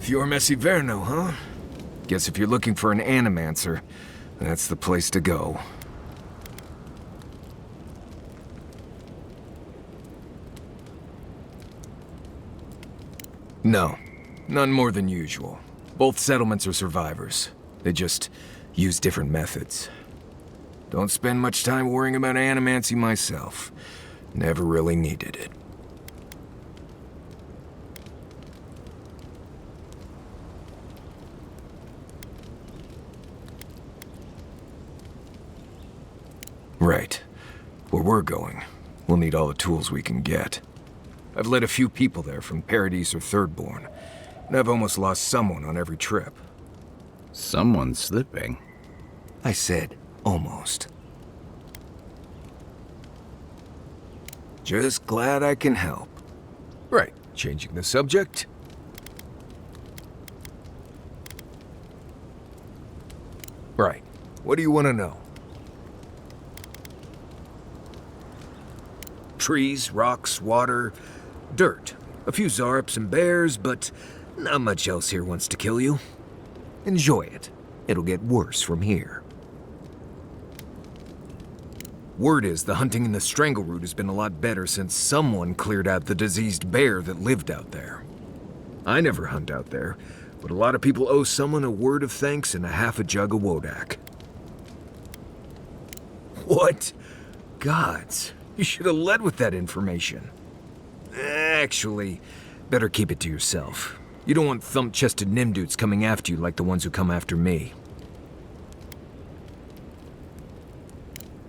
Fior Messiverno, huh? Guess if you're looking for an animancer, that's the place to go. No, none more than usual. Both settlements are survivors. They just use different methods. Don't spend much time worrying about animancy myself. Never really needed it. Right. Where we're going, we'll need all the tools we can get. I've led a few people there from Paradise or Thirdborn, and I've almost lost someone on every trip. Someone slipping? I said almost. Just glad I can help. Right, changing the subject. Right, what do you want to know? Trees, rocks, water, dirt. A few Zarps and bears, but not much else here wants to kill you. Enjoy it. It'll get worse from here. Word is the hunting in the Strangle Root has been a lot better since someone cleared out the diseased bear that lived out there. I never hunt out there, but a lot of people owe someone a word of thanks and a half a jug of Wodak. What? Gods. You should have led with that information. Actually, better keep it to yourself. You don't want thump-chested Nimdudes coming after you like the ones who come after me.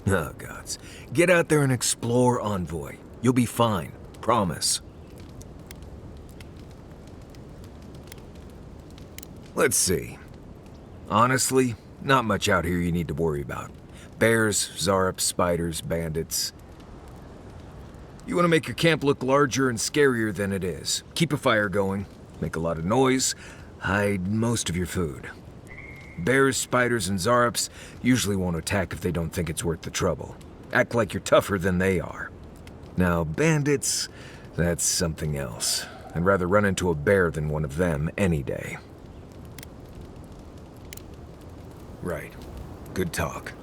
Oh, gods. Get out there and explore, Envoy. You'll be fine. Promise. Let's see. Honestly, not much out here you need to worry about. Bears, Zarps, spiders, bandits. You want to make your camp look larger and scarier than it is. Keep a fire going, make a lot of noise, hide most of your food. Bears, spiders, and Zarps usually won't attack if they don't think it's worth the trouble. Act like you're tougher than they are. Now, bandits, that's something else. I'd rather run into a bear than one of them any day. Right. Good talk.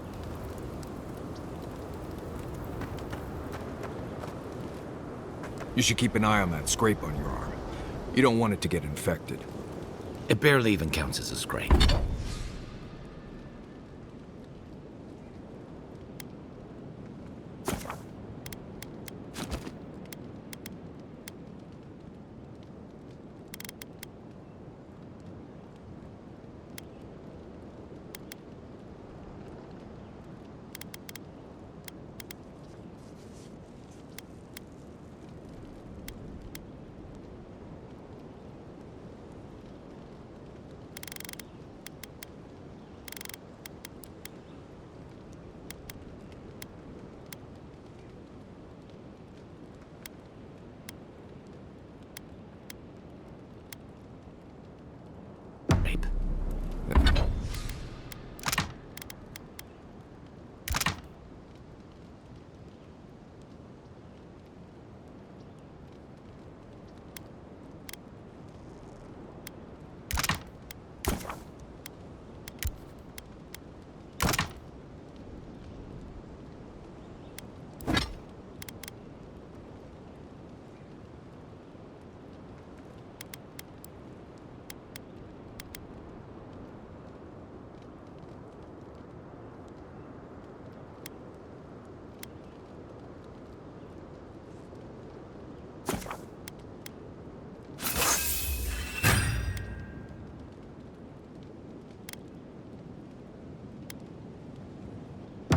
You should keep an eye on that scrape on your arm. You don't want it to get infected. It barely even counts as a scrape.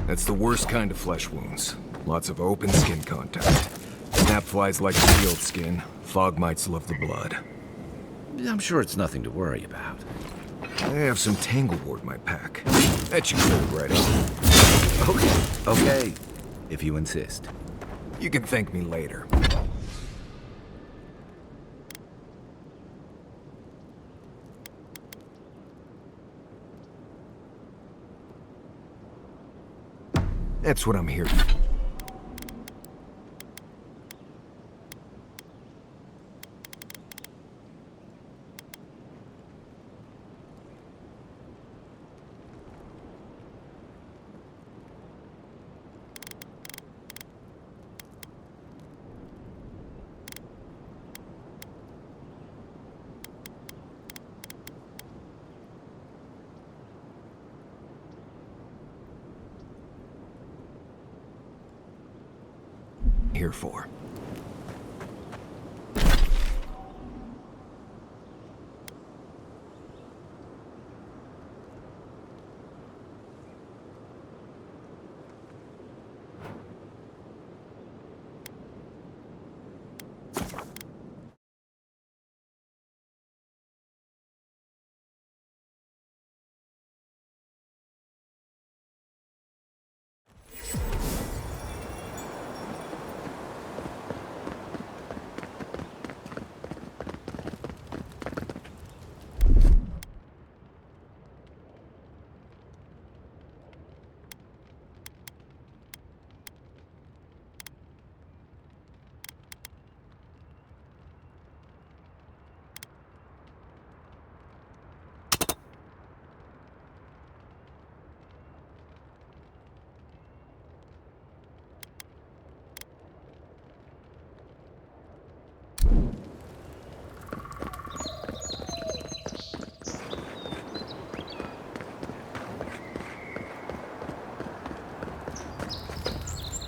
That's the worst kind of flesh wounds. Lots of open skin contact. Snapflies like shield skin. Fog mites love the blood. I'm sure it's nothing to worry about. I have some Tanglewort in my pack. That should clear it right up. Okay. If you insist. You can thank me later. That's what I'm here for. here for.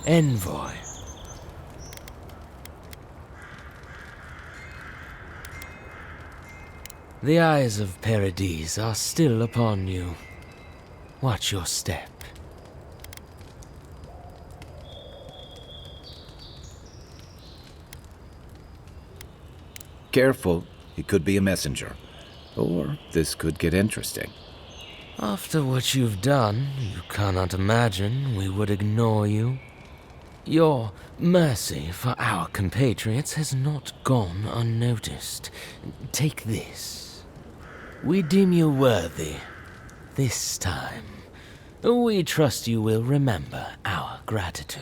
Envoy. The eyes of Paradise are still upon you. Watch your step. Careful, he could be a messenger. Or this could get interesting. After what you've done, you cannot imagine we would ignore you. Your mercy for our compatriots has not gone unnoticed. Take this. We deem you worthy. This time, we trust you will remember our gratitude.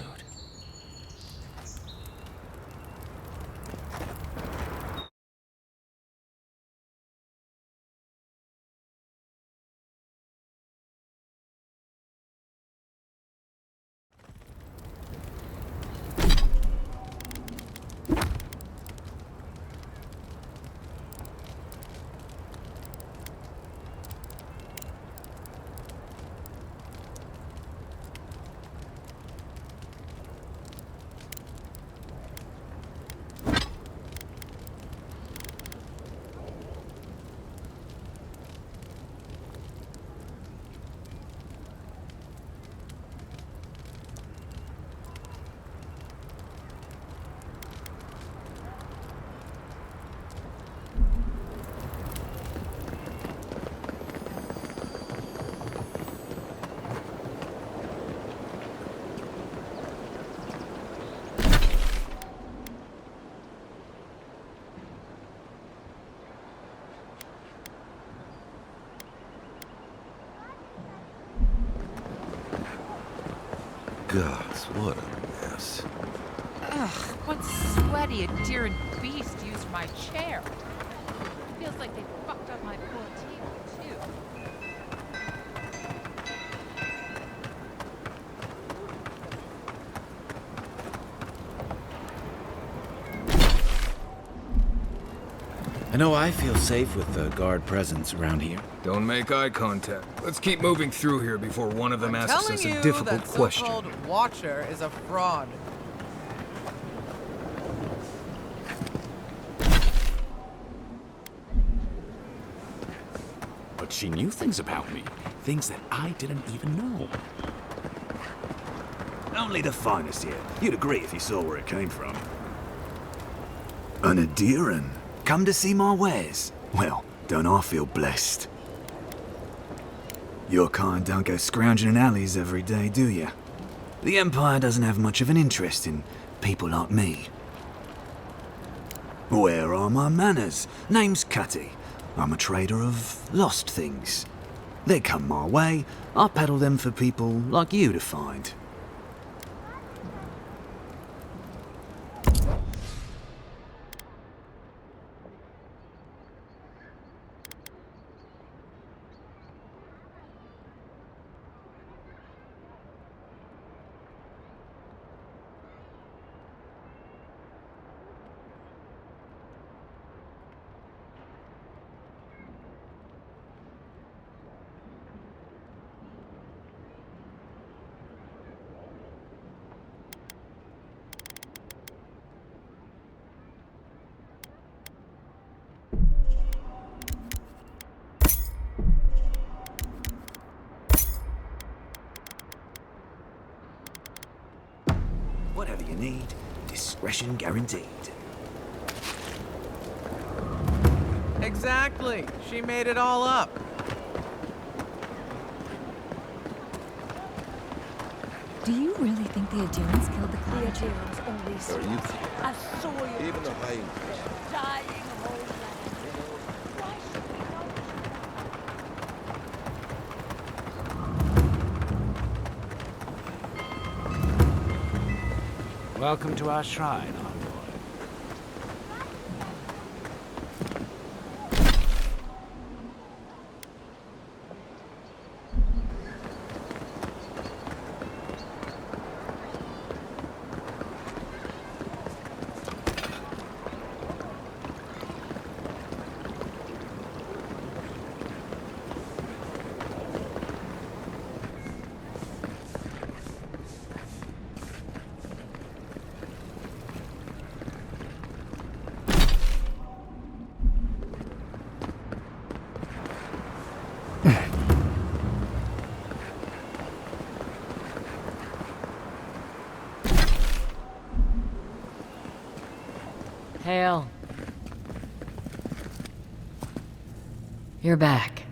Gods, what a mess. Ugh, what sweaty adherent beast used my chair? Feels like they fucked up my poor table, too. I know I feel safe with the guard presence around here. Don't make eye contact. Let's keep moving through here before one of them asks us a difficult question. That so-called Watcher is a fraud. But she knew things about me. Things that I didn't even know. Only the finest here. You'd agree if you saw where it came from. An Adheran? Come to see my wares? Well, don't I feel blessed? Your kind don't go scrounging in alleys every day, do you? The Empire doesn't have much of an interest in people like me. Where are my manners? Name's Cutty. I'm a trader of lost things. They come my way, I peddle them for people like you to find. Whatever you need, discretion guaranteed. Exactly. She made it all up. Do you really think the Adherents killed the clan? The Adherents only sleep. A soil. Even the high. Dying of old land. Why should we know? Welcome to our shrine, envoy. Hail. You're back.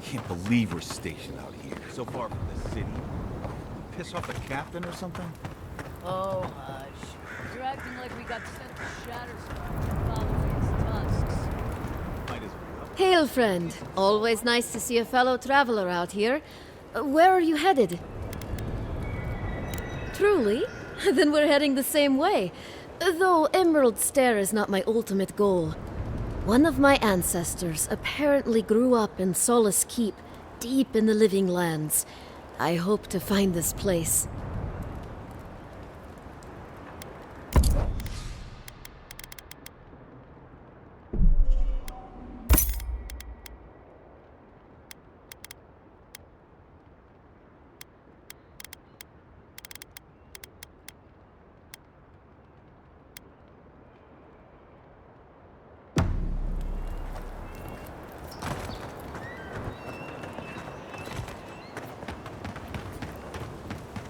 Can't believe we're stationed out here, so far from the city. Piss off the captain or something? Oh, hush. You're acting like we got sent to Shatterstar to follow its tusks. Might as well. Hail, friend. Always nice to see a fellow traveler out here. Where are you headed? Truly? Then we're heading the same way. Though Emerald Stair is not my ultimate goal. One of my ancestors apparently grew up in Solace Keep, deep in the Living Lands. I hope to find this place.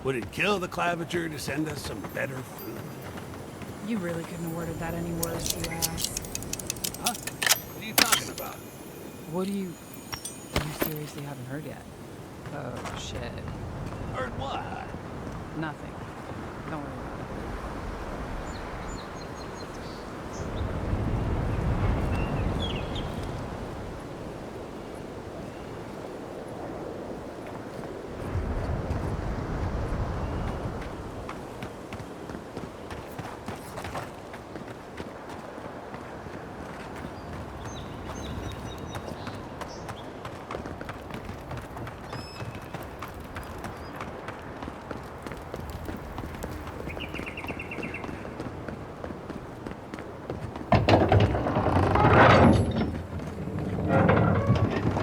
Would it kill the claviger to send us some better food? You really couldn't have worded that any worse, you ass. Huh? What are you talking about? What do you... You seriously haven't heard yet? Oh, shit. Heard what? Nothing. Don't worry about it.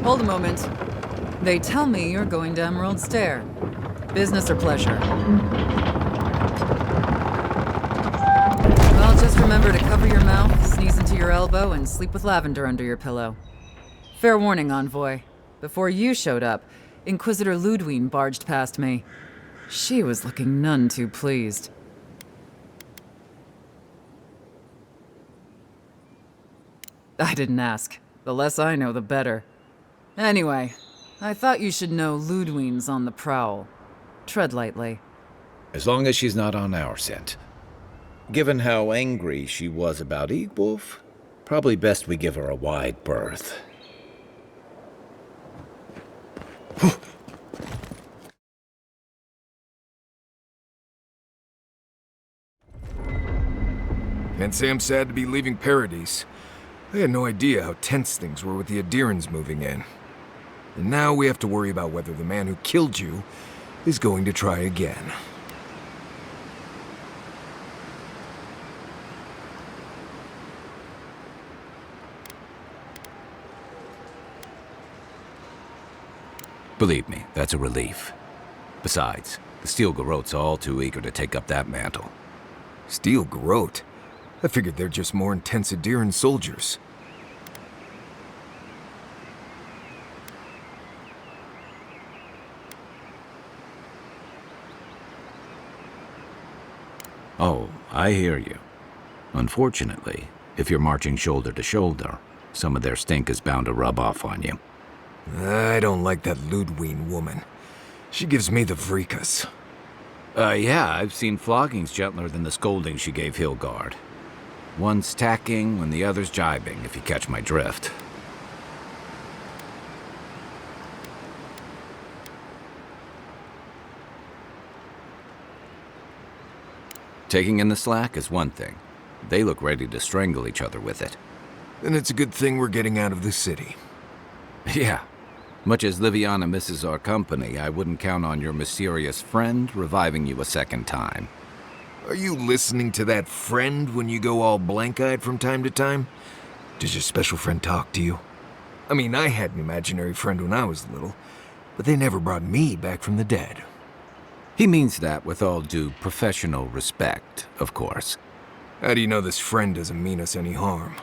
Hold a moment. They tell me you're going to Emerald Stair. Business or pleasure? Well, just remember to cover your mouth, sneeze into your elbow, and sleep with lavender under your pillow. Fair warning, Envoy. Before you showed up, Inquisitor Ludwine barged past me. She was looking none too pleased. I didn't ask. The less I know, the better. Anyway, I thought you should know Ludwine's on the prowl. Tread lightly. As long as she's not on our scent. Given how angry she was about Eagwolf, probably best we give her a wide berth. Can't say I'm sad to be leaving Paradise. I had no idea how tense things were with the Adirans moving in. And now we have to worry about whether the man who killed you is going to try again. Believe me, that's a relief. Besides, the Steel Garrote's all too eager to take up that mantle. Steel Garrote? I figured they're just more intense Adiran soldiers. Oh, I hear you. Unfortunately, if you're marching shoulder to shoulder, some of their stink is bound to rub off on you. I don't like that Ludwine woman. She gives me the vreekas. Yeah, I've seen floggings gentler than the scolding she gave Hilgard. One's tacking when the other's jibing, if you catch my drift. Taking in the slack is one thing. They look ready to strangle each other with it. Then it's a good thing we're getting out of the city. Yeah. Much as Liviana misses our company, I wouldn't count on your mysterious friend reviving you a second time. Are you listening to that friend when you go all blank-eyed from time to time? Does your special friend talk to you? I mean, I had an imaginary friend when I was little, but they never brought me back from the dead. He means that with all due professional respect, of course. How do you know this friend doesn't mean us any harm?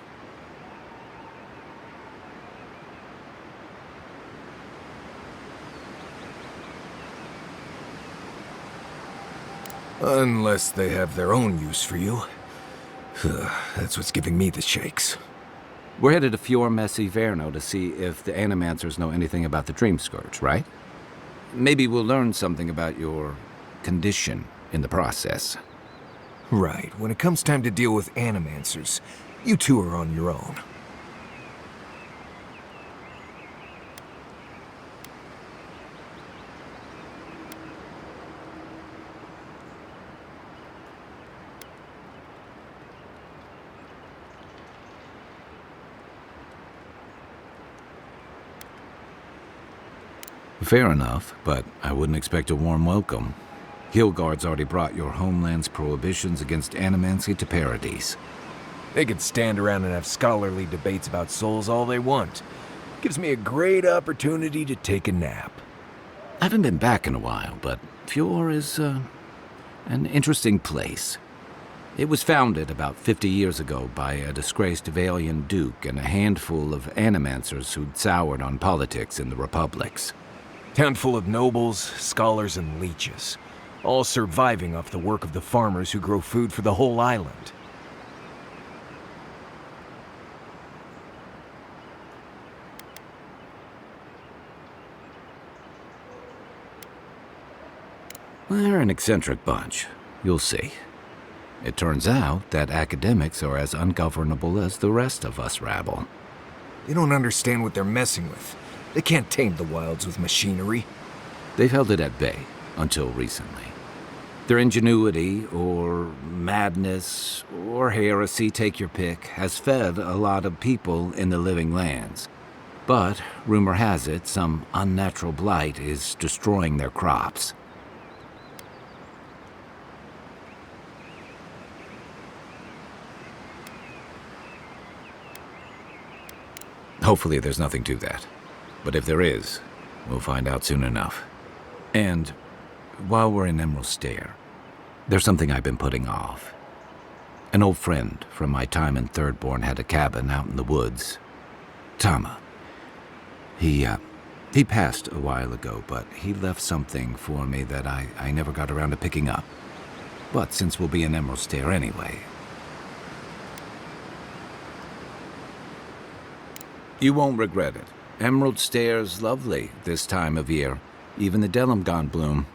Unless they have their own use for you. That's what's giving me the shakes. We're headed to Fior Messi Verno to see if the Animancers know anything about the Dream Scourge, right? Maybe we'll learn something about your condition in the process. Right. When it comes time to deal with Animancers, you two are on your own. Fair enough, but I wouldn't expect a warm welcome. Hilgard's already brought your homeland's prohibitions against animancy to Paradise. They could stand around and have scholarly debates about souls all they want. Gives me a great opportunity to take a nap. I haven't been back in a while, but Fior is, an interesting place. It was founded about 50 years ago by a disgraced Valian duke and a handful of animancers who'd soured on politics in the republics. Town full of nobles, scholars, and leeches. all surviving off the work of the farmers who grow food for the whole island. They're an eccentric bunch. You'll see. It turns out that academics are as ungovernable as the rest of us rabble. They don't understand what they're messing with. They can't tame the wilds with machinery. They've held it at bay until recently. Their ingenuity, or madness, or heresy, take your pick, has fed a lot of people in the living lands. But, rumor has it, some unnatural blight is destroying their crops. Hopefully there's nothing to that. But if there is, we'll find out soon enough. And while we're in Emerald Stair, there's something I've been putting off. An old friend from my time in Thirdborn had a cabin out in the woods. Tama. He passed a while ago, but he left something for me that I never got around to picking up. But since we'll be in Emerald Stair anyway... You won't regret it. Emerald Stair's lovely this time of year. Even the Delimgon bloom.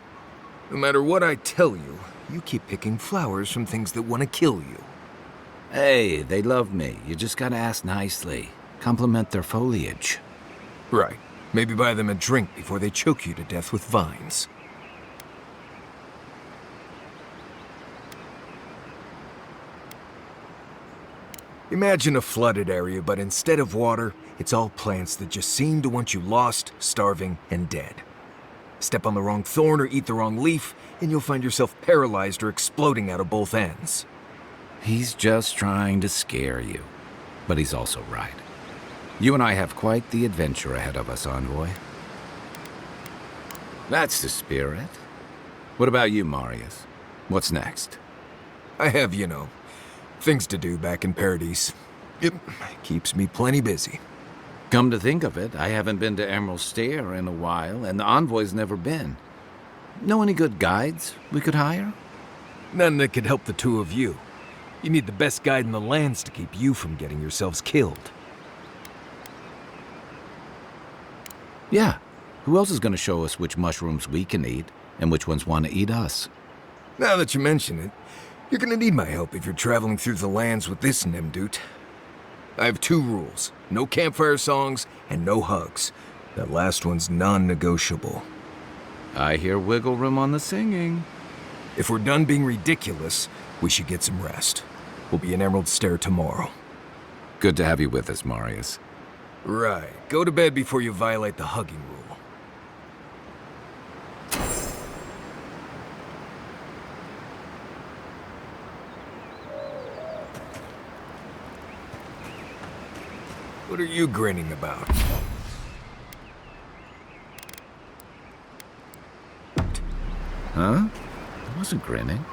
No matter what I tell you, you keep picking flowers from things that want to kill you. Hey, they love me. You just gotta ask nicely. Compliment their foliage. Right. Maybe buy them a drink before they choke you to death with vines. Imagine a flooded area, but instead of water, it's all plants that just seem to want you lost, starving, and dead. Step on the wrong thorn or eat the wrong leaf, and you'll find yourself paralyzed or exploding out of both ends. He's just trying to scare you. But he's also right. You and I have quite the adventure ahead of us, Envoy. That's the spirit. What about you, Marius? What's next? I have, things to do back in Paradise. It keeps me plenty busy. Come to think of it, I haven't been to Emerald Stair in a while, and the Envoy's never been. Know any good guides we could hire? None that could help the two of you. You need the best guide in the lands to keep you from getting yourselves killed. Yeah. Who else is going to show us which mushrooms we can eat, and which ones want to eat us? Now that you mention it, you're gonna need my help if you're traveling through the lands with this Nimdut. I have 2 rules. No campfire songs and no hugs. That last one's non-negotiable. I hear wiggle room on the singing. If we're done being ridiculous, we should get some rest. We'll be in Emerald Stair tomorrow. Good to have you with us, Marius. Right. Go to bed before you violate the hugging rule. What are you grinning about? Huh? I wasn't grinning.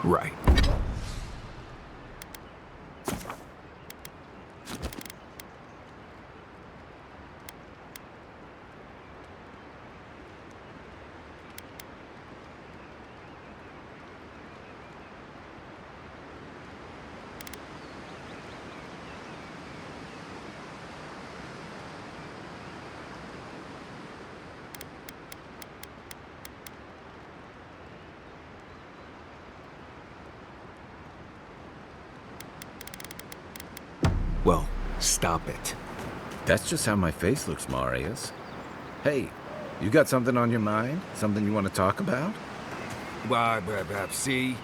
Right. Well, stop it. That's just how my face looks, Marius. Hey, you got something on your mind? Something you want to talk about? Why, see?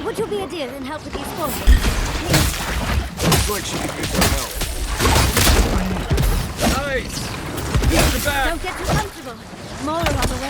Would you be a dear and help with these forms? Looks like she could use some help. Nice! Get your back! Don't get too comfortable. smaller on the way.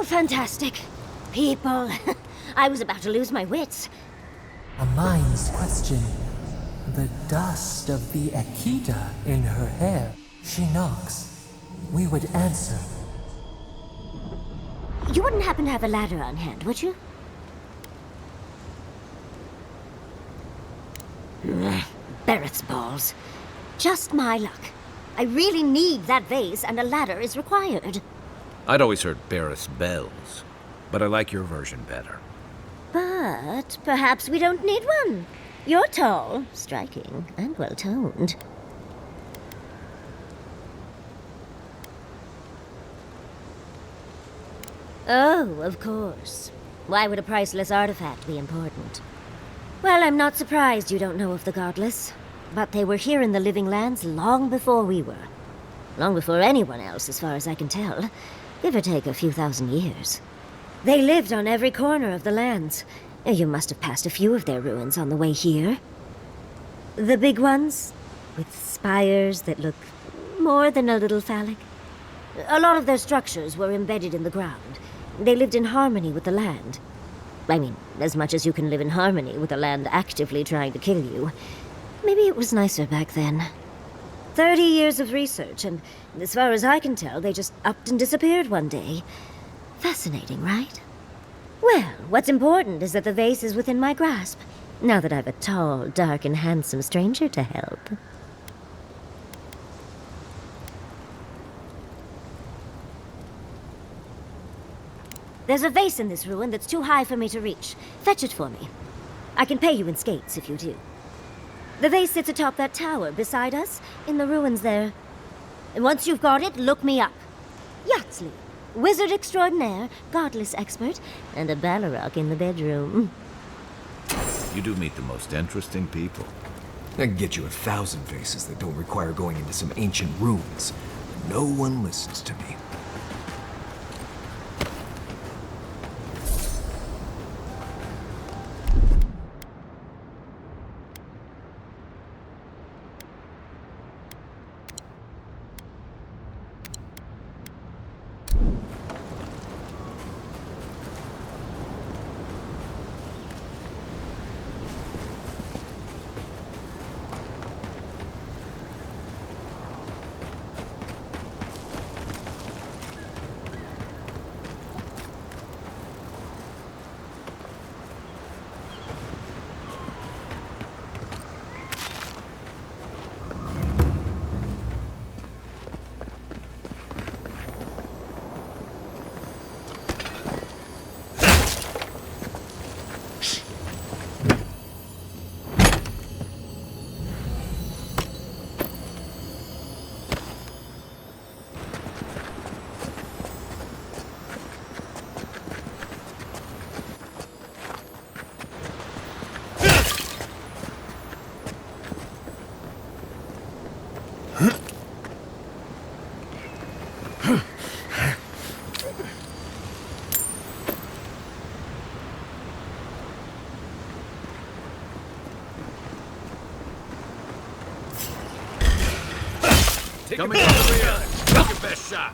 Fantastic. People. I was about to lose my wits. A mind's question. The dust of the Akita in her hair. She knocks. We would answer. You wouldn't happen to have a ladder on hand, would you? Barrett's balls. Just my luck. I really need that vase, and a ladder is required. I'd always heard Barris bells, but I like your version better. But perhaps we don't need one. You're tall, striking, and well-toned. Oh, of course. Why would a priceless artifact be important? Well, I'm not surprised you don't know of the Godless. But they were here in the Living Lands long before we were. Long before anyone else, as far as I can tell. Give or take a few thousand years. They lived on every corner of the lands. You must have passed a few of their ruins on the way here. The big ones, with spires that look more than a little phallic. A lot of their structures were embedded in the ground. They lived in harmony with the land. I mean, as much as you can live in harmony with the land actively trying to kill you. Maybe it was nicer back then. 30 years of research, and as far as I can tell, they just upped and disappeared one day. Fascinating, right? Well, what's important is that the vase is within my grasp, now that I've a tall, dark, and handsome stranger to help. There's a vase in this ruin that's too high for me to reach. Fetch it for me. I can pay you in skates if you do. The vase sits atop that tower beside us, in the ruins there. And once you've got it, look me up. Yatsley, wizard extraordinaire, godless expert, and a Balrog in the bedroom. You do meet the most interesting people. I can get you 1,000 vases that don't require going into some ancient ruins. No one listens to me. Coming over here. Take your best shot.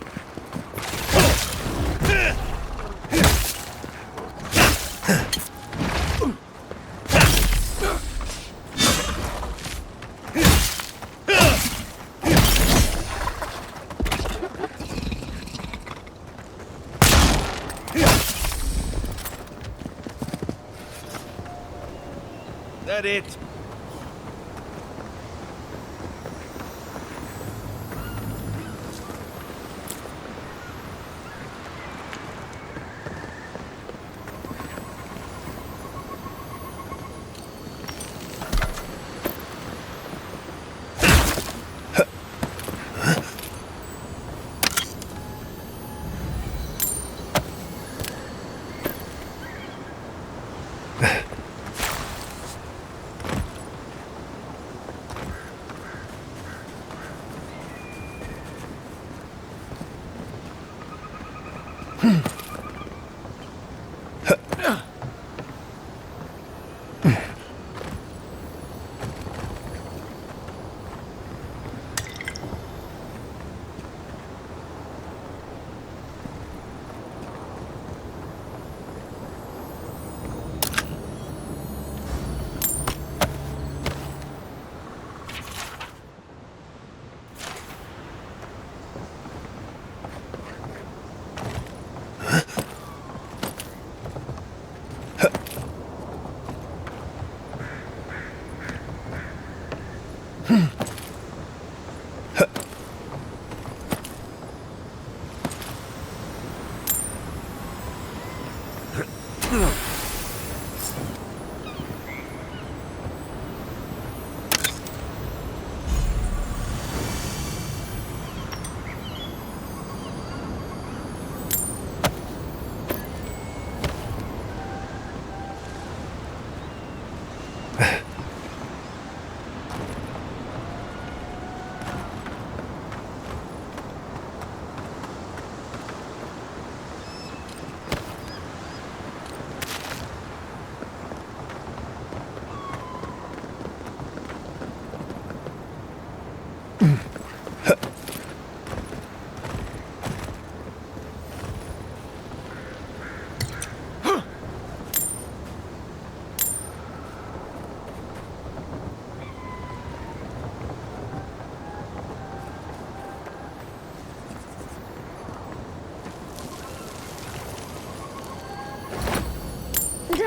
That it?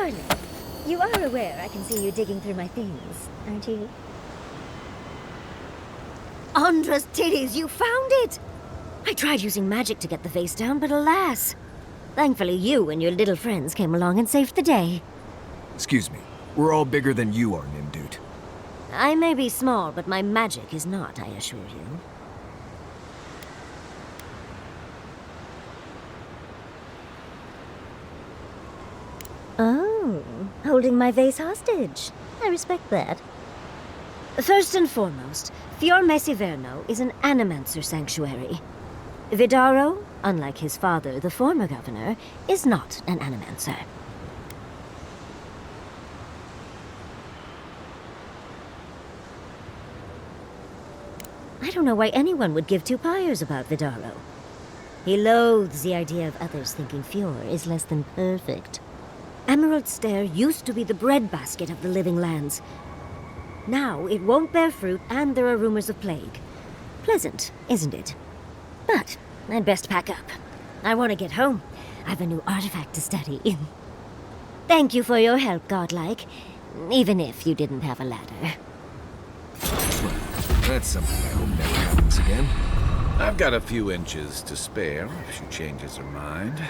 Darling, you are aware I can see you digging through my things, aren't you? Andra's titties, you found it! I tried using magic to get the vase down, but alas. Thankfully you and your little friends came along and saved the day. Excuse me. We're all bigger than you are, Nimdude. I may be small, but my magic is not, I assure you. Oh, holding my vase hostage. I respect that. First and foremost, Fior Mesiverno is an animancer sanctuary. Vidaro, unlike his father, the former governor, is not an animancer. I don't know why anyone would give two pyres about Vidaro. He loathes the idea of others thinking Fior is less than perfect. Emerald Stair used to be the breadbasket of the living lands. Now it won't bear fruit, and there are rumors of plague. Pleasant, isn't it? But I'd best pack up. I want to get home. I have a new artifact to study. Thank you for your help, Godlike. Even if you didn't have a ladder. That's something I hope never happens again. I've got a few inches to spare if she changes her mind.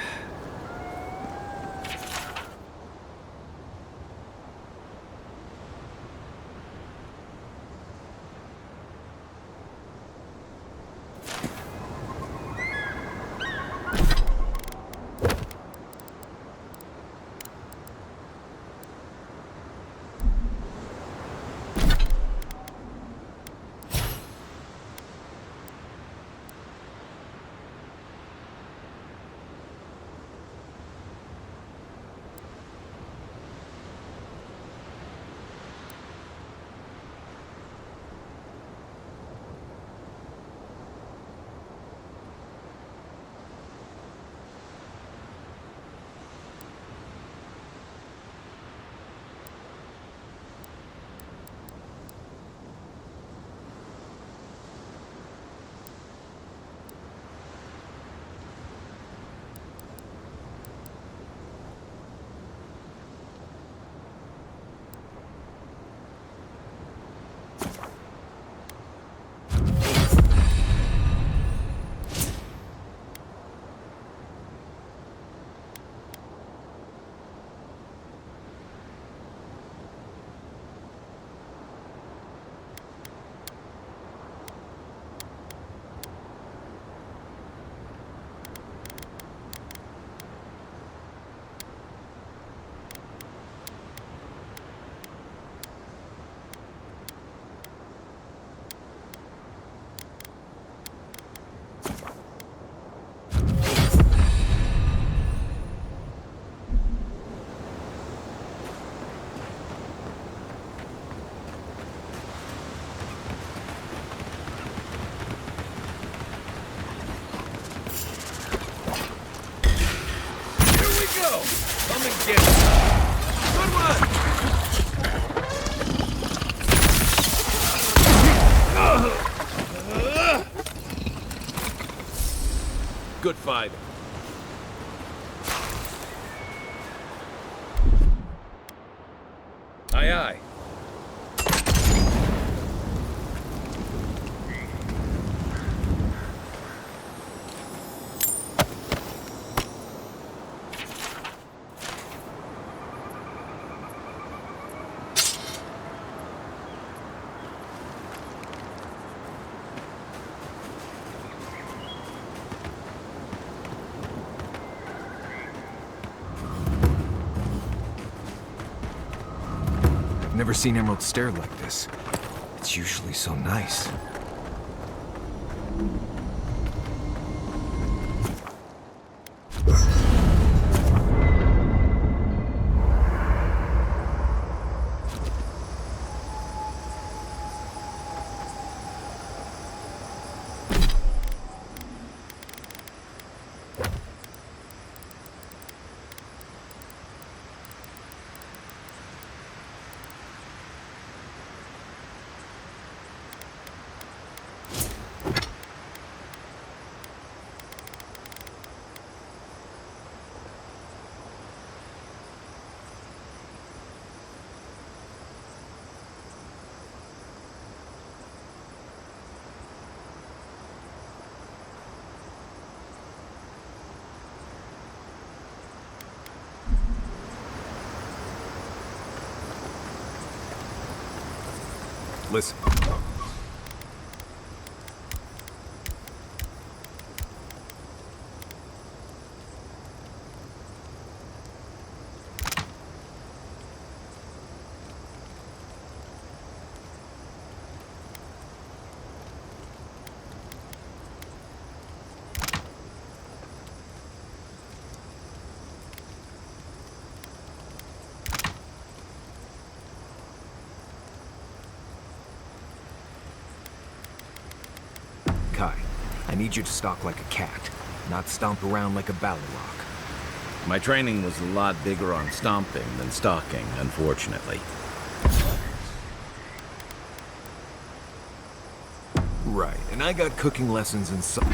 Come and get it. Good one! Good fight. Aye, aye. Never seen Emerald Stair like this. It's usually so nice. Listen. Kai, I need you to stalk like a cat, not stomp around like a ballylock. My training was a lot bigger on stomping than stalking, unfortunately. Right, and I got cooking lessons in some...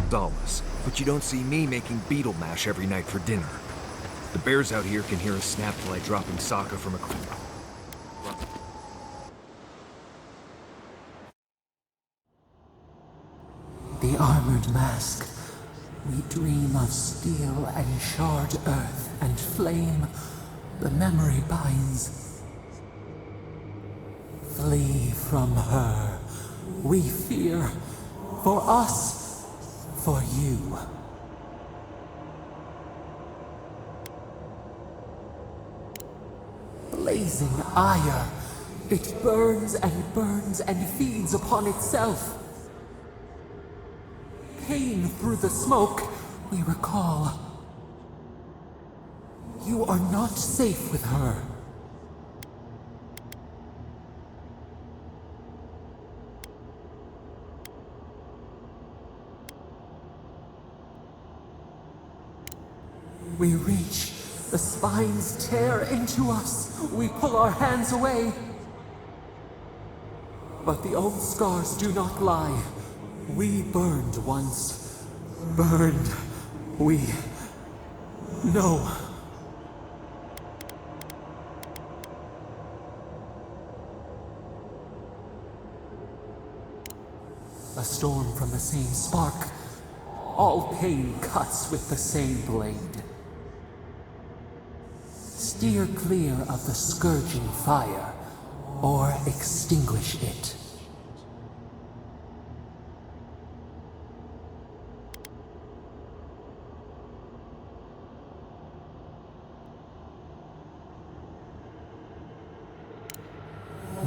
Solace, but you don't see me making beetle mash every night for dinner. The bears out here can hear a snap like dropping Sokka from a... The armored mask. We dream of steel and shard earth and flame. The memory binds. Flee from her. We fear. For us. For you. Blazing ire. It burns and feeds upon itself. Pain through the smoke, we recall. You are not safe with her. We reach. The spines tear into us. We pull our hands away. But the old scars do not lie. We burned once. Burned. We know. A storm from the same spark. All pain cuts with the same blade. Steer clear of the scourging fire, or extinguish it.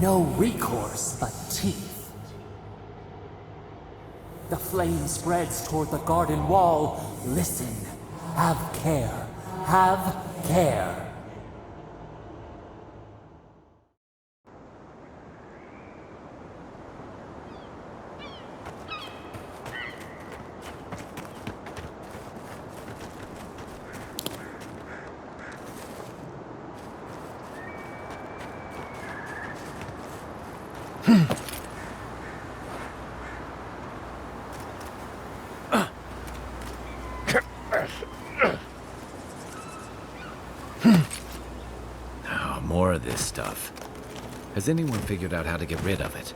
No recourse but teeth. The flame spreads toward the garden wall. Listen. Have care. Have care. Oh, more of this stuff. Has anyone figured out how to get rid of it?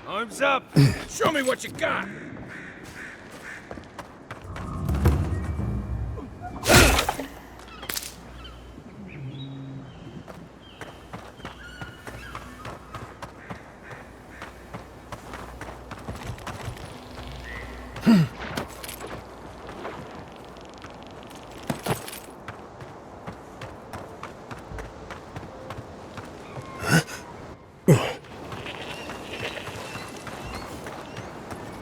Arms up! Show me what you got!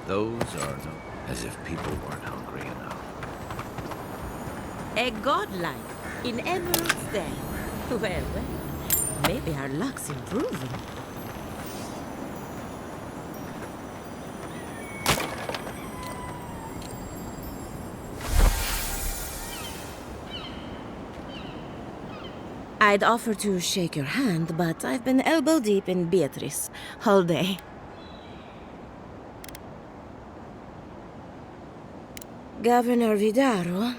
Those are no... as if people weren't hungry enough. A godlike in Emerald's Day. Well, maybe our luck's improving. I'd offer to shake your hand, but I've been elbow deep in Beatrice all day. Governor Vidaro,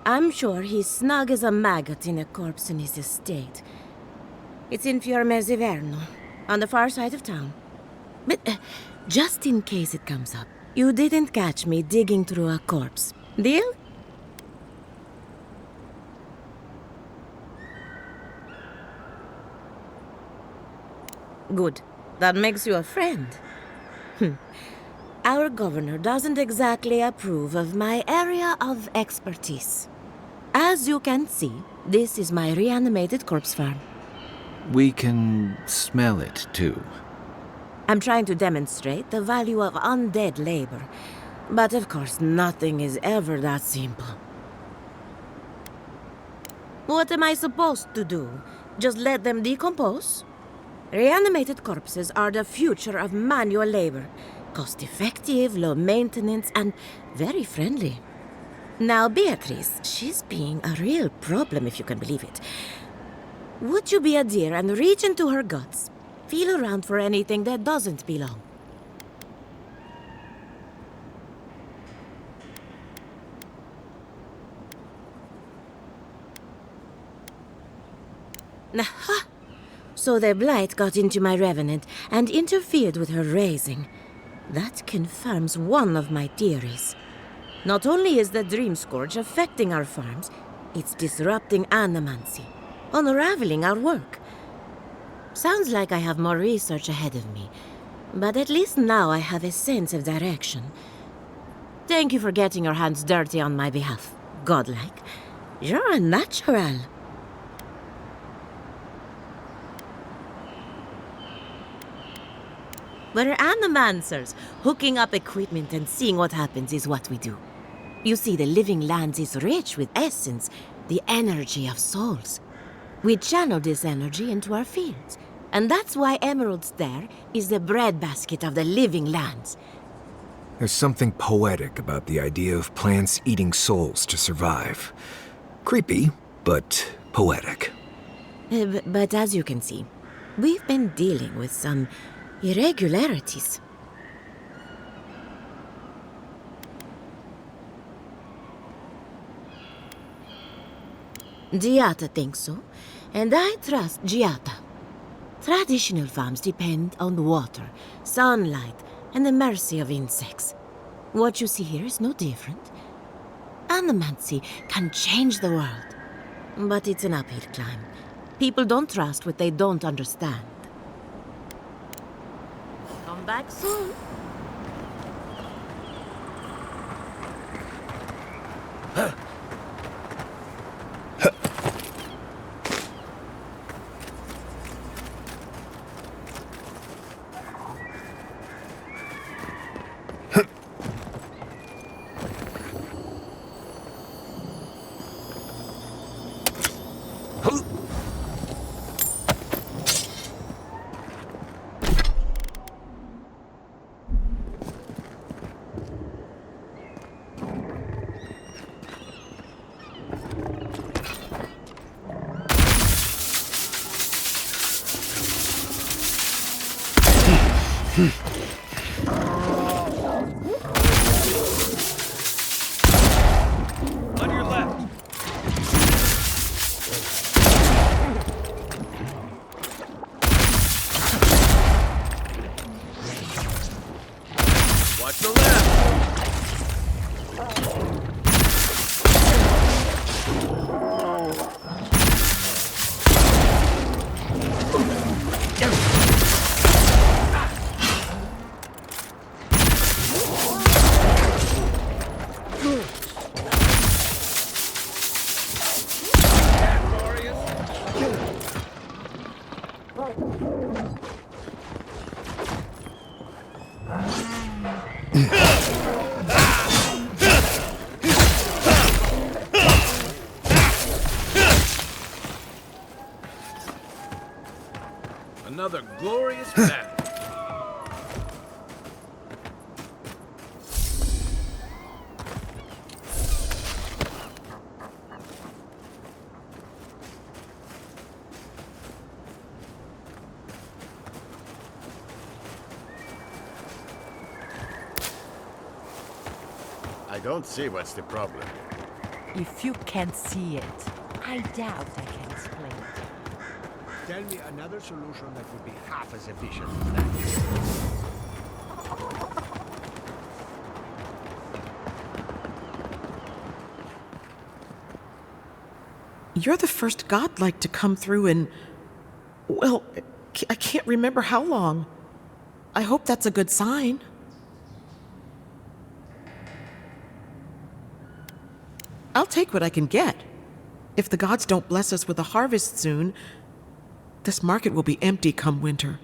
I'm sure he's snug as a maggot in a corpse in his estate. It's in Fiormezziverno, on the far side of town. But just in case it comes up, you didn't catch me digging through a corpse. Deal? Good. That makes you a friend. Our governor doesn't exactly approve of my area of expertise. As you can see, this is my reanimated corpse farm. We can smell it, too. I'm trying to demonstrate the value of undead labor. But of course, nothing is ever that simple. What am I supposed to do? Just let them decompose? Reanimated corpses are the future of manual labor. Cost-effective, low maintenance, and very friendly. Now, Beatrice, she's being a real problem, if you can believe it. Would you be a dear and reach into her guts? Feel around for anything that doesn't belong. Aha! So the blight got into my revenant and interfered with her raising. That confirms one of my theories. Not only is the Dream Scourge affecting our farms, it's disrupting animancy, unraveling our work. Sounds like I have more research ahead of me, but at least now I have a sense of direction. Thank you for getting your hands dirty on my behalf. godlike. You're a natural. We're animancers. Hooking up equipment and seeing what happens is what we do. You see, the living lands is rich with essence, the energy of souls. We channel this energy into our fields. And that's why Emerald Stair is the breadbasket of the living lands. There's something poetic about the idea of plants eating souls to survive. Creepy, but poetic. But as you can see, we've been dealing with some irregularities. Giata thinks so, and I trust Giata. Traditional farms depend on water, sunlight, and the mercy of insects. What you see here is no different. Animancy can change the world, but it's an uphill climb. People don't trust what they don't understand. Come back soon. On your left. Watch the left. Another glorious battle. I don't see what's the problem. If you can't see it, I doubt I can explain it. Tell me another solution that would be half as efficient as that. You're the first godlike to come through in, well, I can't remember how long. I hope that's a good sign. I'll take what I can get. If the gods don't bless us with a harvest soon, this market will be empty come winter.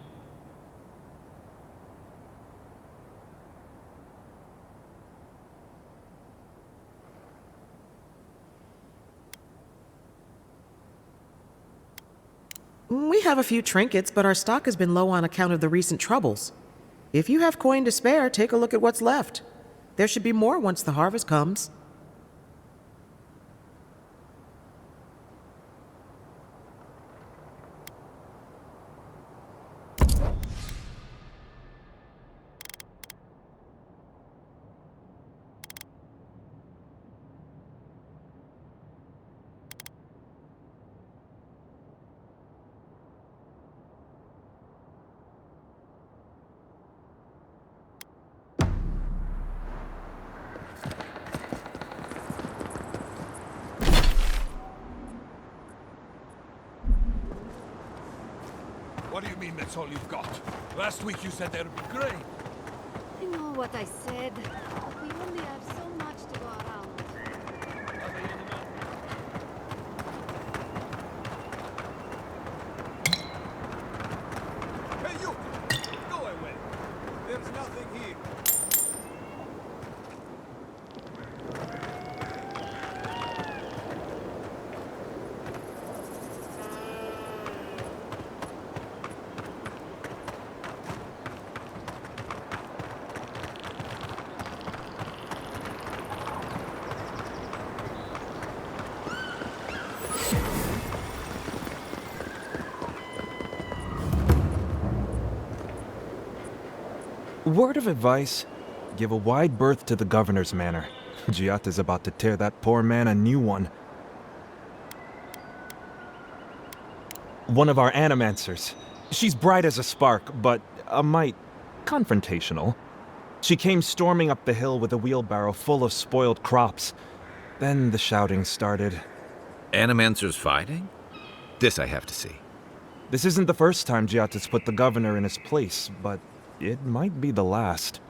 We have a few trinkets, but our stock has been low on account of the recent troubles. If you have coin to spare, take a look at what's left. There should be more once the harvest comes. What do you mean that's all you've got? Last week you said there'd be grain. I know what I said. We only have so much to go around. Are they in Word of advice, give a wide berth to the governor's manor. Giatta's about to tear that poor man a new one. One of our animancers. She's bright as a spark, but a mite confrontational. She came storming up the hill with a wheelbarrow full of spoiled crops. Then the shouting started. Animancers fighting? This I have to see. This isn't the first time Giatta's put the governor in his place, but it might be the last.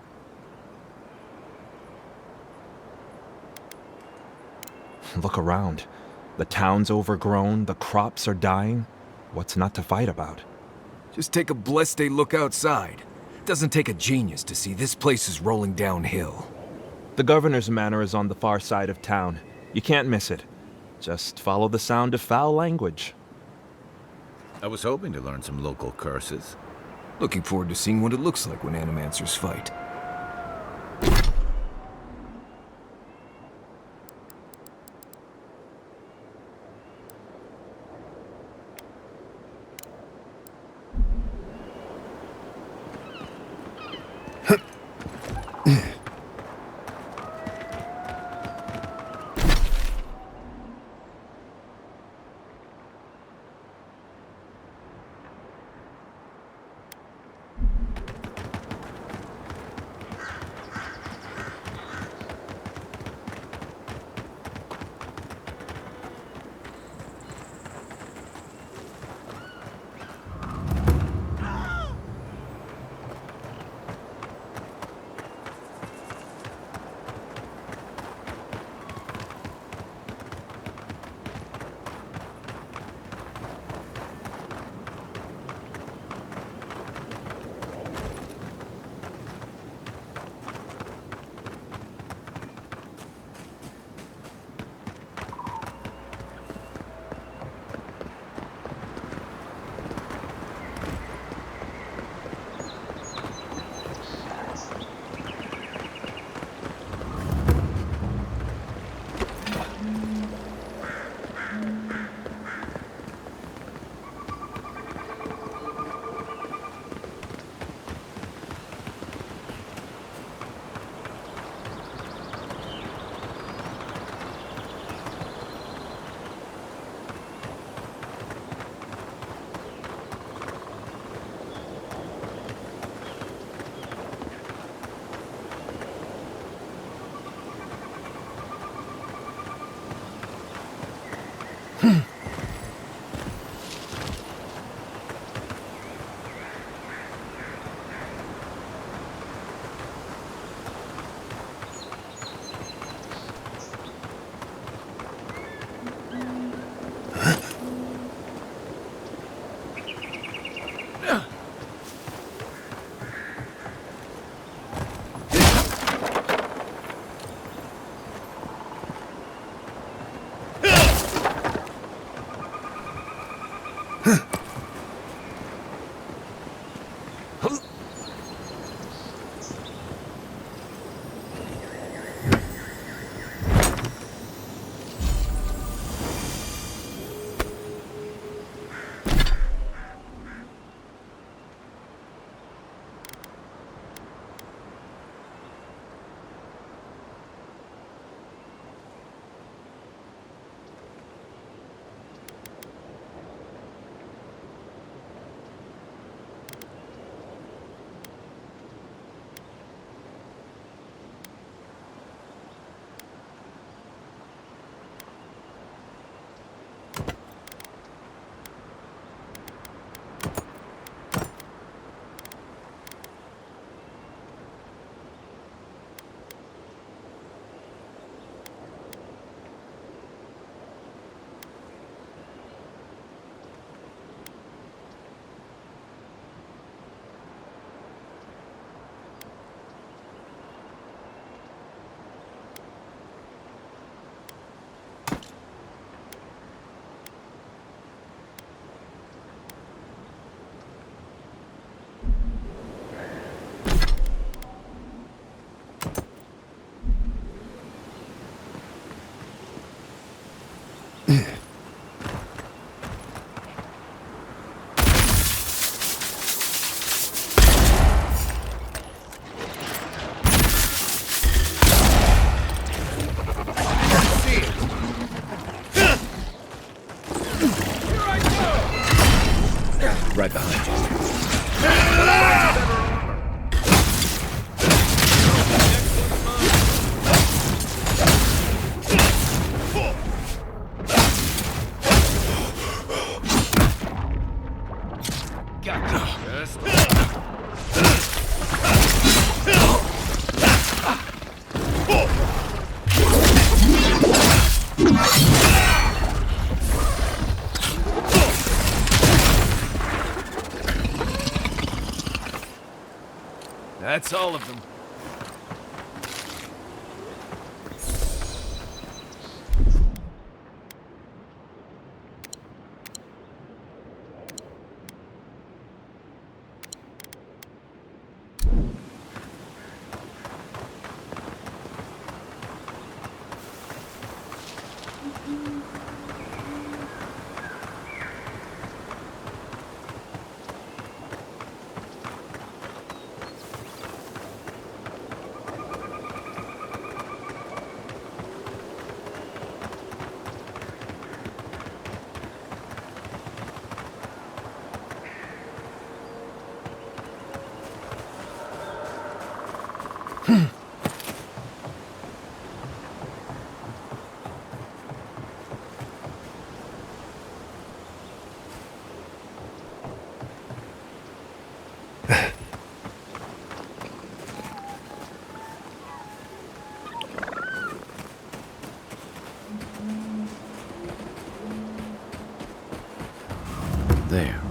Look around. The town's overgrown, the crops are dying. What's not to fight about? Just take a blessed day look outside. Doesn't take a genius to see this place is rolling downhill. The governor's manor is on the far side of town. You can't miss it. Just follow the sound of foul language. I was hoping to learn some local curses. Looking forward to seeing what it looks like when animancers fight. That's all of them. There.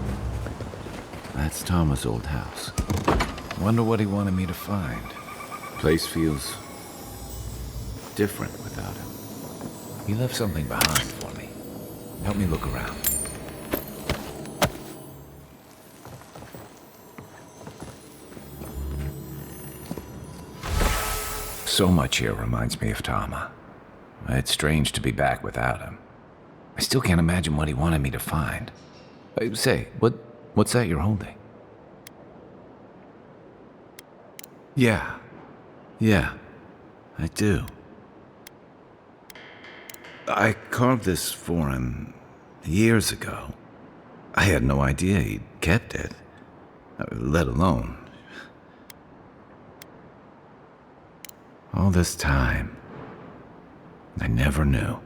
That's Thomas' old house. Wonder what he wanted me to find. Place feels different without him. He left something behind for me. Help me look around. So much here reminds me of Tama. It's strange to be back without him. I still can't imagine what he wanted me to find. Say, what's that you're holding? Yeah, I do. I carved this for him years ago. I had no idea he'd kept it, let alone. All this time, I never knew.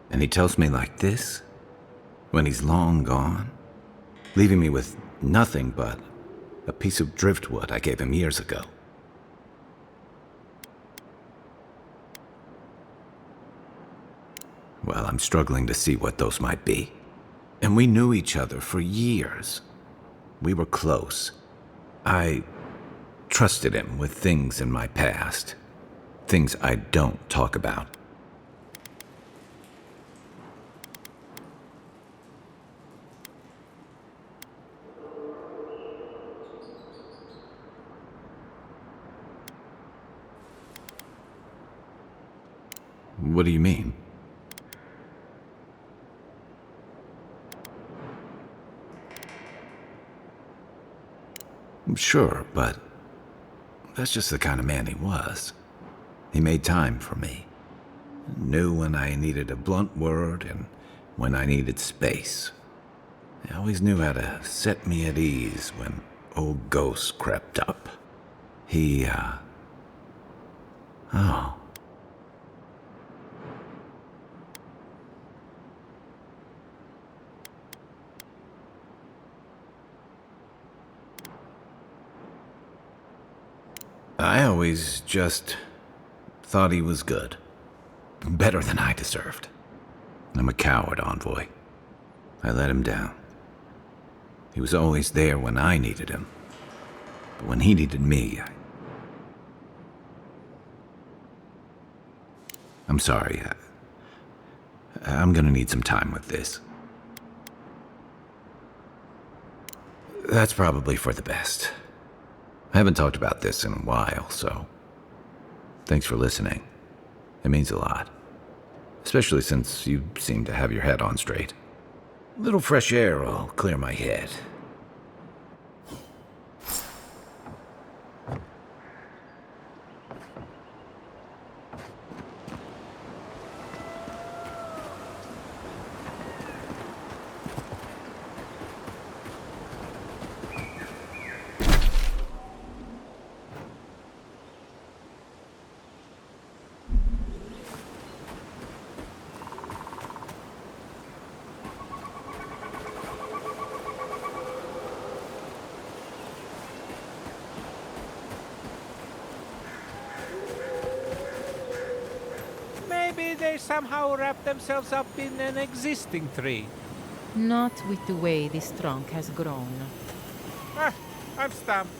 And he tells me like this, when he's long gone, leaving me with nothing but a piece of driftwood I gave him years ago. Well, I'm struggling to see what those might be. And we knew each other for years. We were close. I trusted him with things in my past. Things I don't talk about. What do you mean? Sure, but that's just the kind of man he was. He made time for me. Knew when I needed a blunt word and when I needed space. He always knew how to set me at ease when old ghosts crept up. Oh. I always just thought he was good. Better than I deserved. I'm a coward, Envoy. I let him down. He was always there when I needed him. But when he needed me, I'm sorry. I'm gonna need some time with this. That's probably for the best. I haven't talked about this in a while, so thanks for listening. It means a lot. Especially since you seem to have your head on straight. A little fresh air will clear my head. Maybe they somehow wrap themselves up in an existing tree. Not with the way this trunk has grown. Ah, I'm stumped.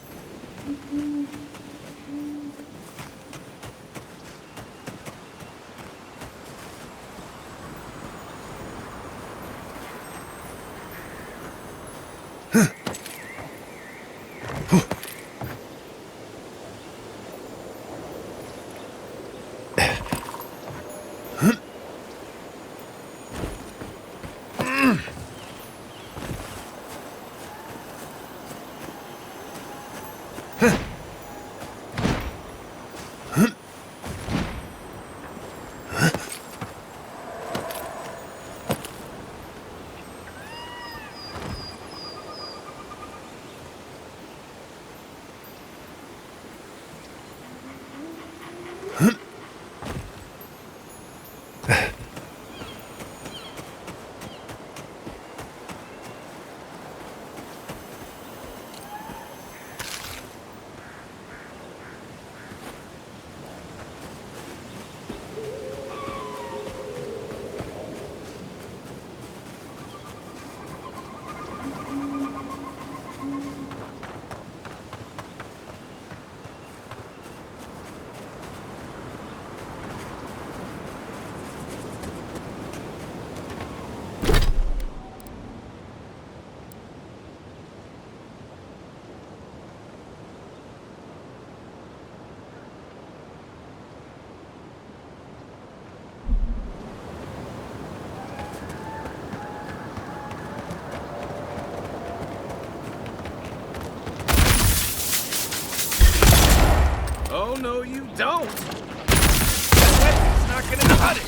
Oh, no, you don't! That's not gonna cut it!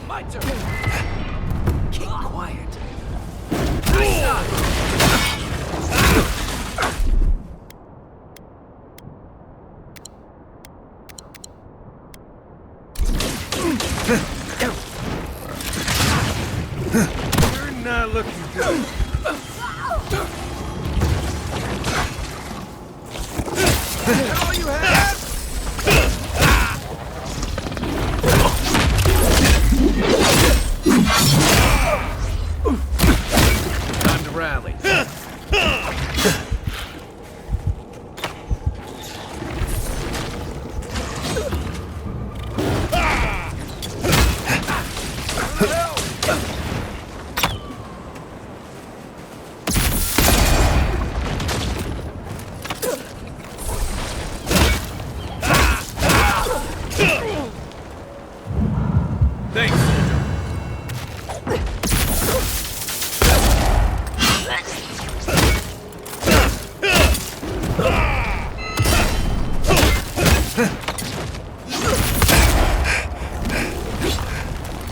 My turn! Keep quiet. Nice shot! You're not looking good. All you have? Time to rally.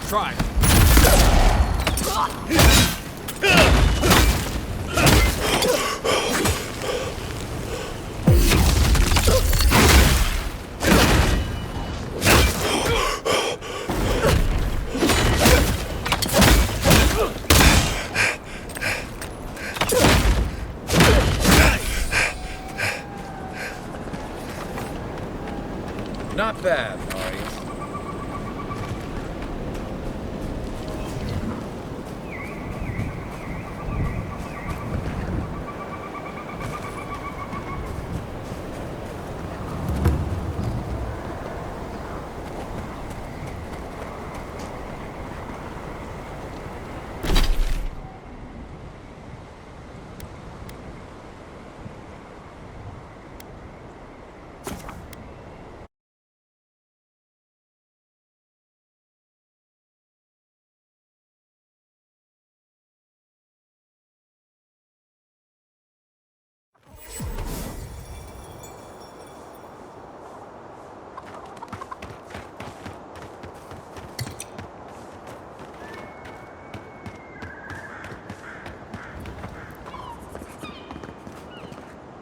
Try. Not bad, Ari.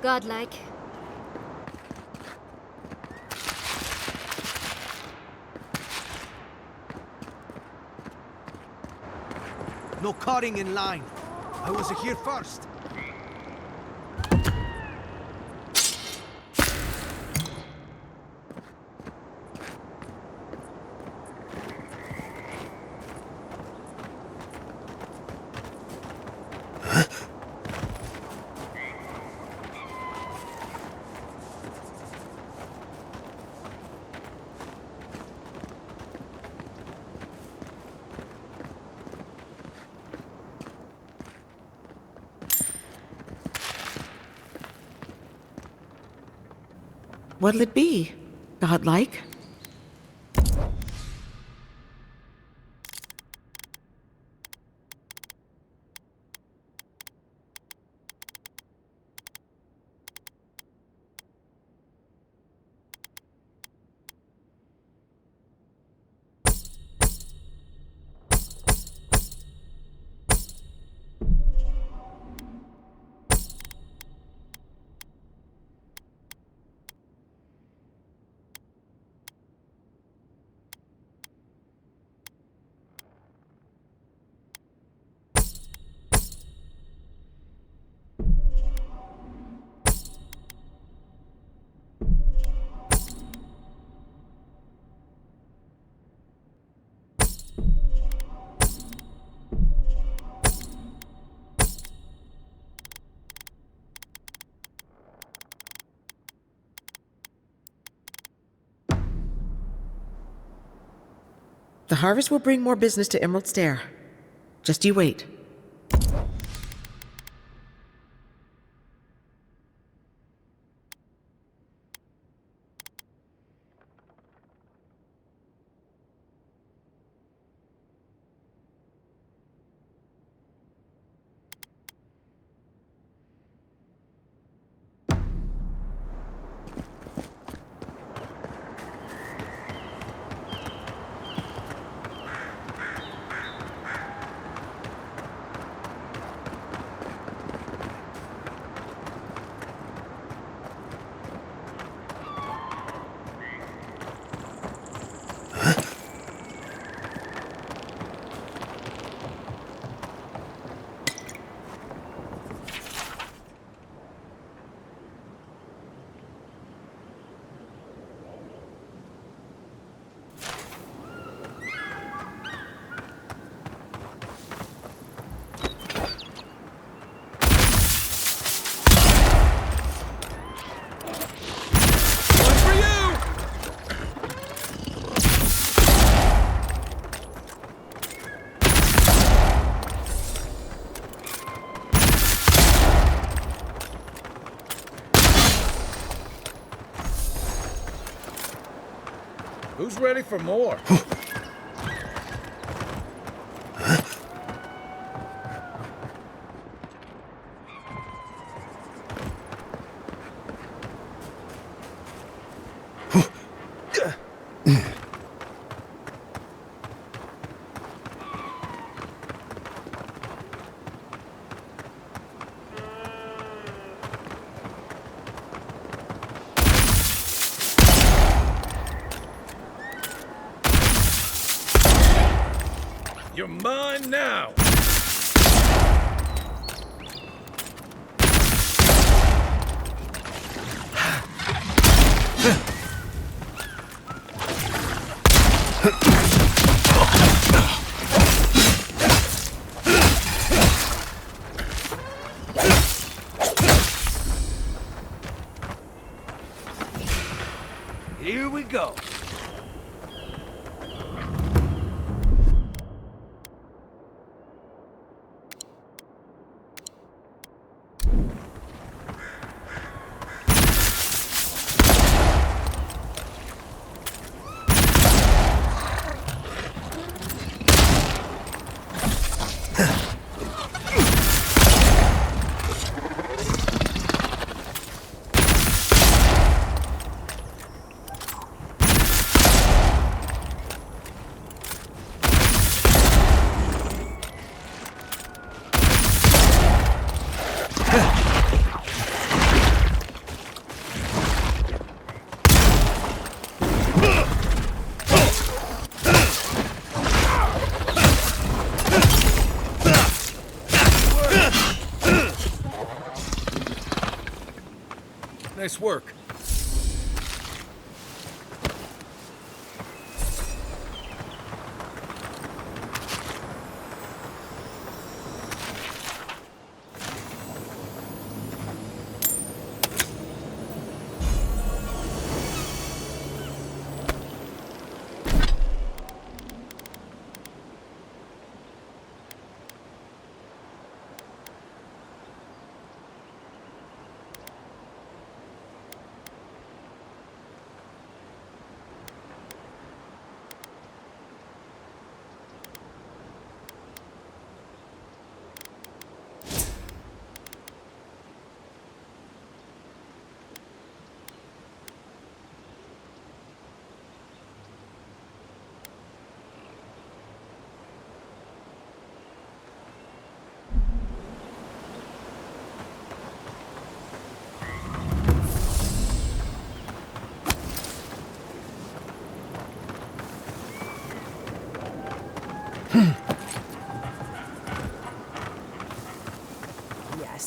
Godlike. No cutting in line. I was here first. What'll it be? Godlike? The harvest will bring more business to Emerald Stair. Just you wait. Who's ready for more? You're mine now! Here we go. Nice work.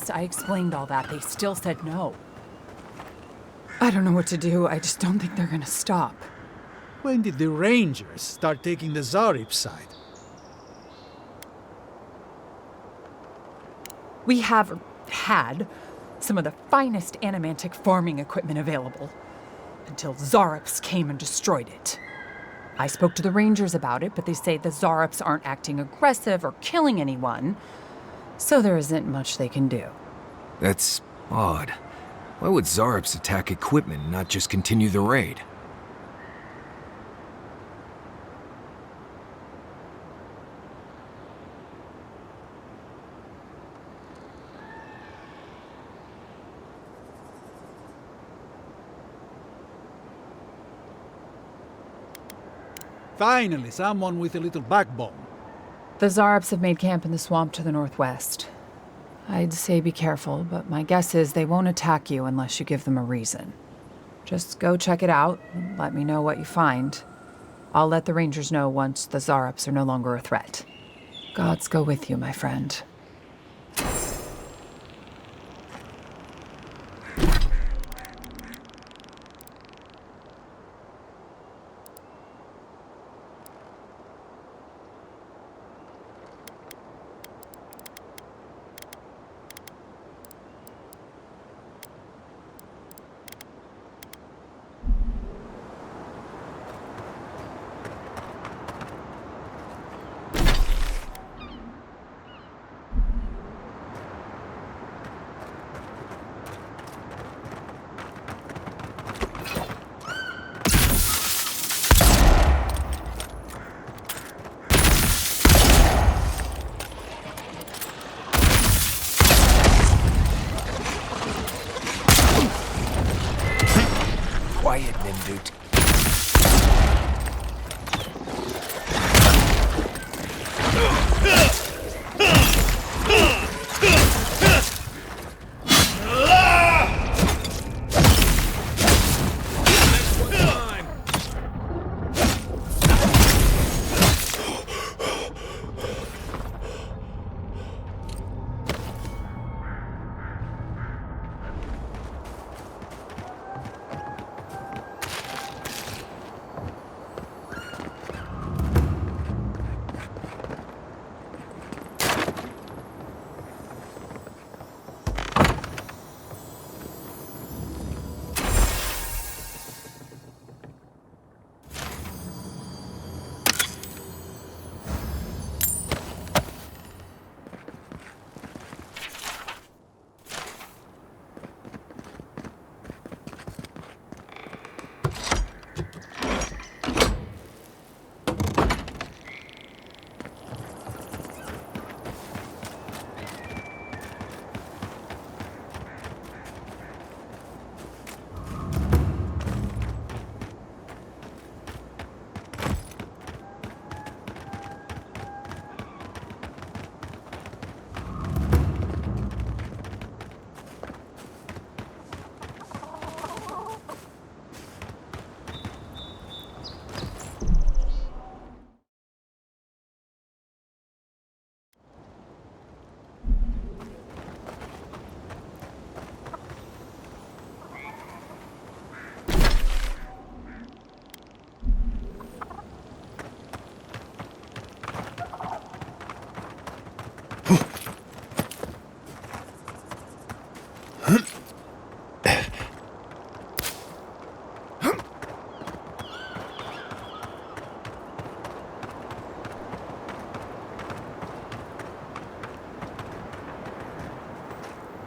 course, I explained all that. They still said no. I don't know what to do. I just don't think they're gonna stop. When did the Rangers start taking the Zarip side? We have had some of the finest animantic farming equipment available until Zarops came and destroyed it. I spoke to the Rangers about it, but they say the Zarops aren't acting aggressive or killing anyone, so there isn't much they can do. That's odd. Why would Zarops attack equipment and not just continue the raid? Finally, someone with a little backbone. The Zarops have made camp in the swamp to the northwest. I'd say be careful, but my guess is they won't attack you unless you give them a reason. Just go check it out and let me know what you find. I'll let the Rangers know once the Zarops are no longer a threat. Gods go with you, my friend. Quiet, Nimdut.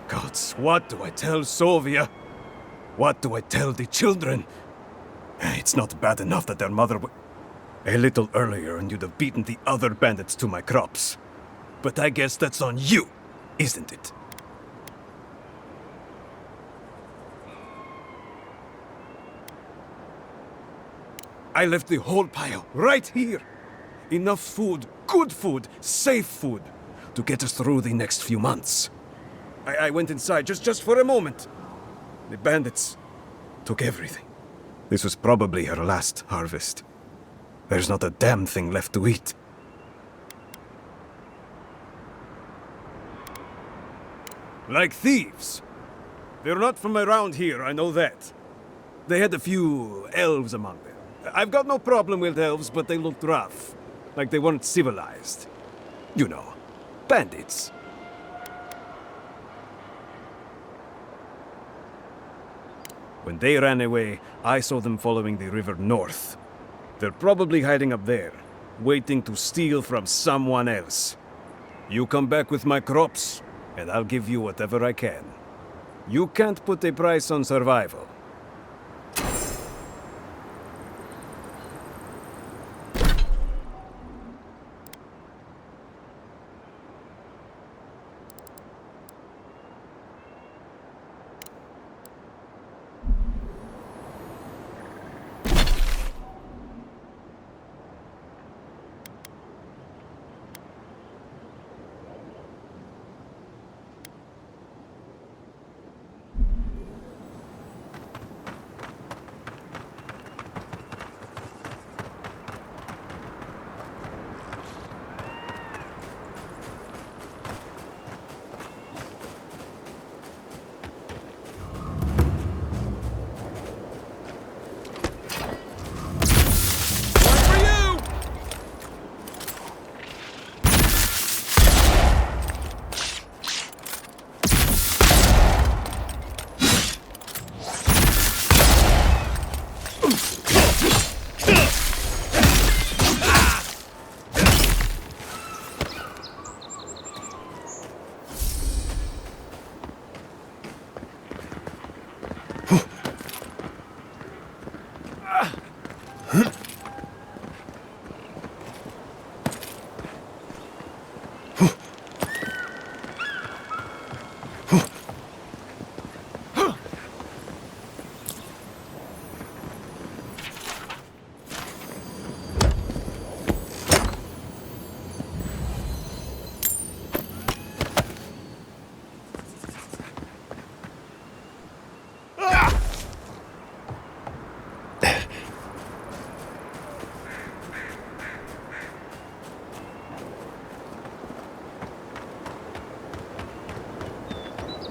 Gods, what do I tell Sovia? What do I tell the children? It's not bad enough that their mother a little earlier and you'd have beaten the other bandits to my crops. But I guess that's on you, isn't it? I left the whole pile right here. Enough food, good food, safe food, to get us through the next few months. I went inside just for a moment. The bandits took everything. This was probably her last harvest. There's not a damn thing left to eat. Like thieves. They're not from around here, I know that. They had a few elves among them. I've got no problem with elves, but they looked rough. Like they weren't civilized. You know, bandits. When they ran away, I saw them following the river north. They're probably hiding up there, waiting to steal from someone else. You come back with my crops, and I'll give you whatever I can. You can't put a price on survival.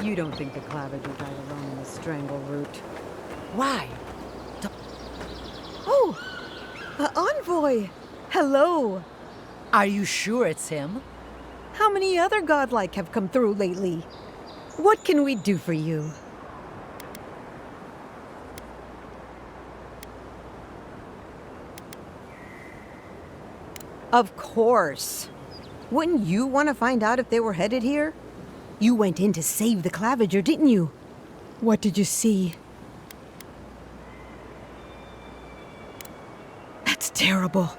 You don't think the Clavager died alone in the strangle route? Why? Oh! Envoy! Hello! Are you sure it's him? How many other godlike have come through lately? What can we do for you? Of course. Wouldn't you want to find out if they were headed here? You went in to save the Clavager, didn't you? What did you see? That's terrible.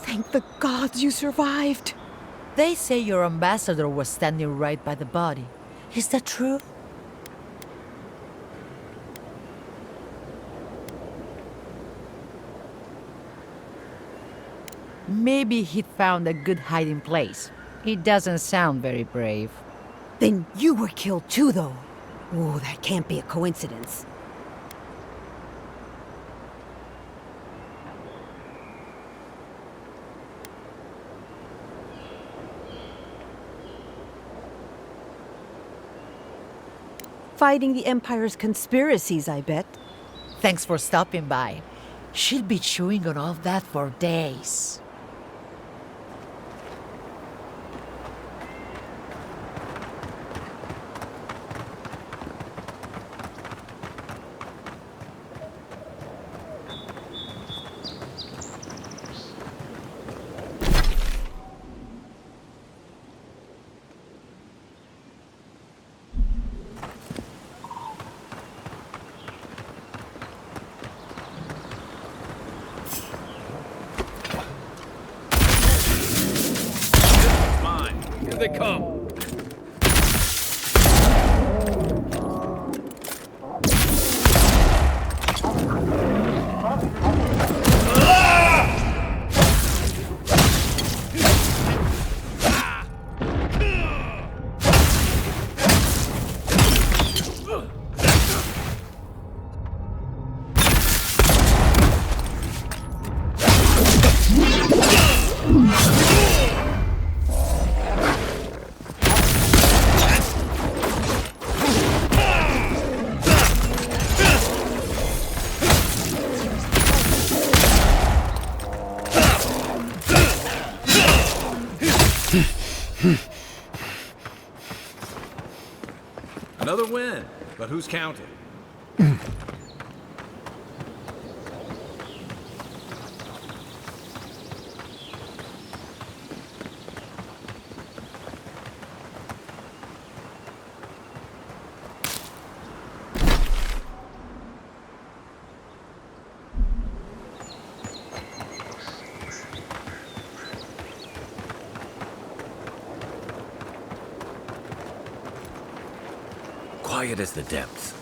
Thank the gods you survived. They say your ambassador was standing right by the body. Is that true? Maybe he'd found a good hiding place. He doesn't sound very brave. Then you were killed too, though. Oh, that can't be a coincidence. Fighting the Empire's conspiracies, I bet. Thanks for stopping by. She'll be chewing on all that for days. They come. Another win, but who's counting? Quiet as the depths.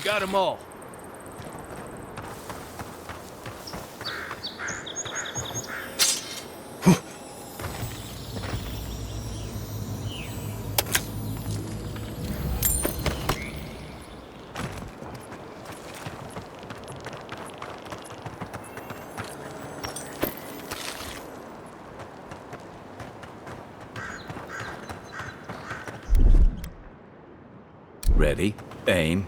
Got them all. Ready, aim.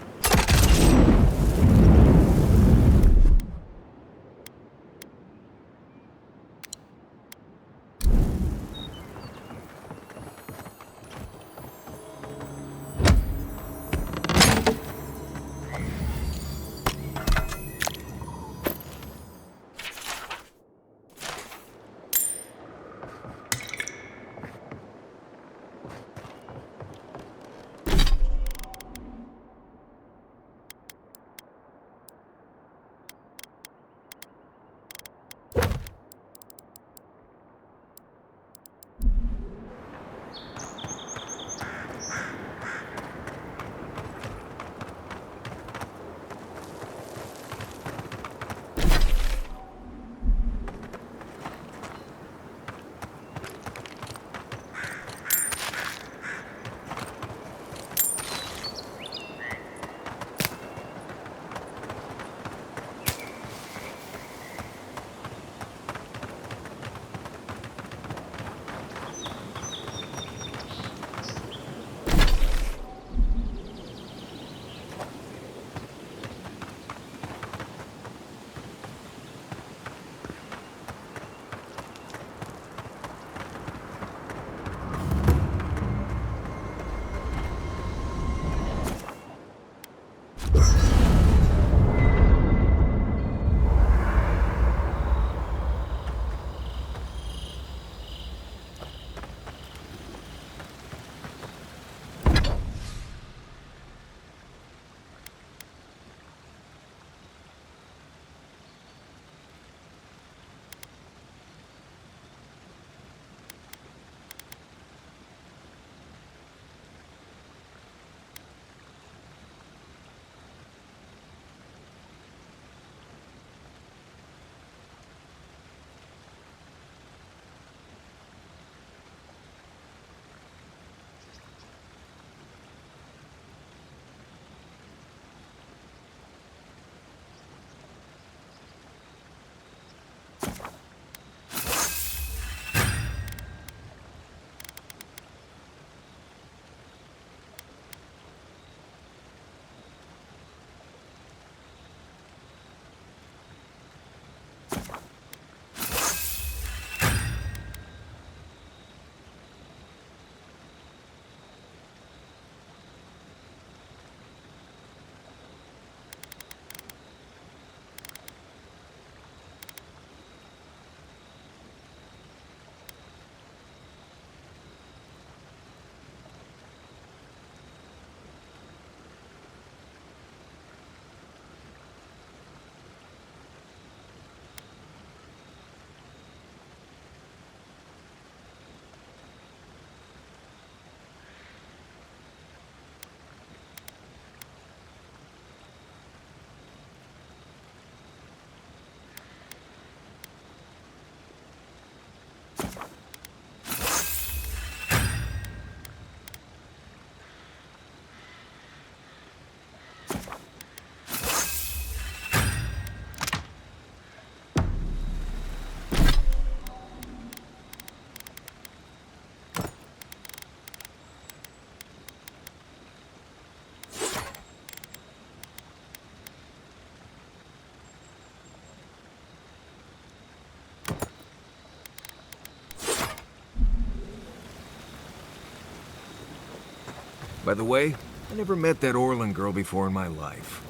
By the way, I never met that Orlin girl before in my life.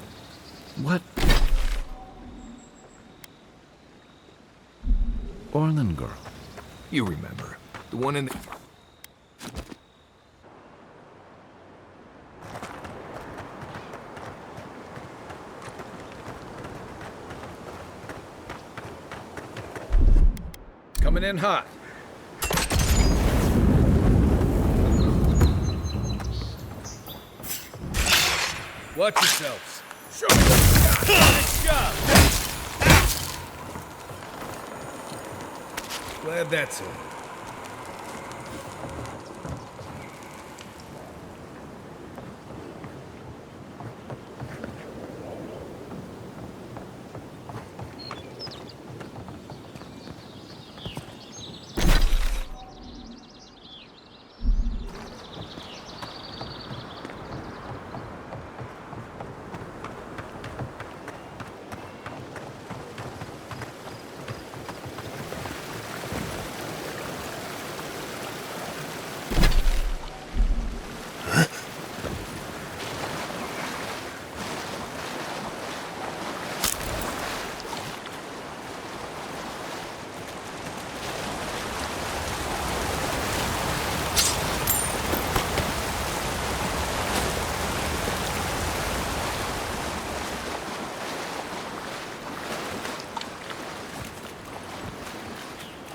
What? Orlin girl? You remember. The one in the... Coming in hot. Watch yourselves. Nice job. Glad that's over.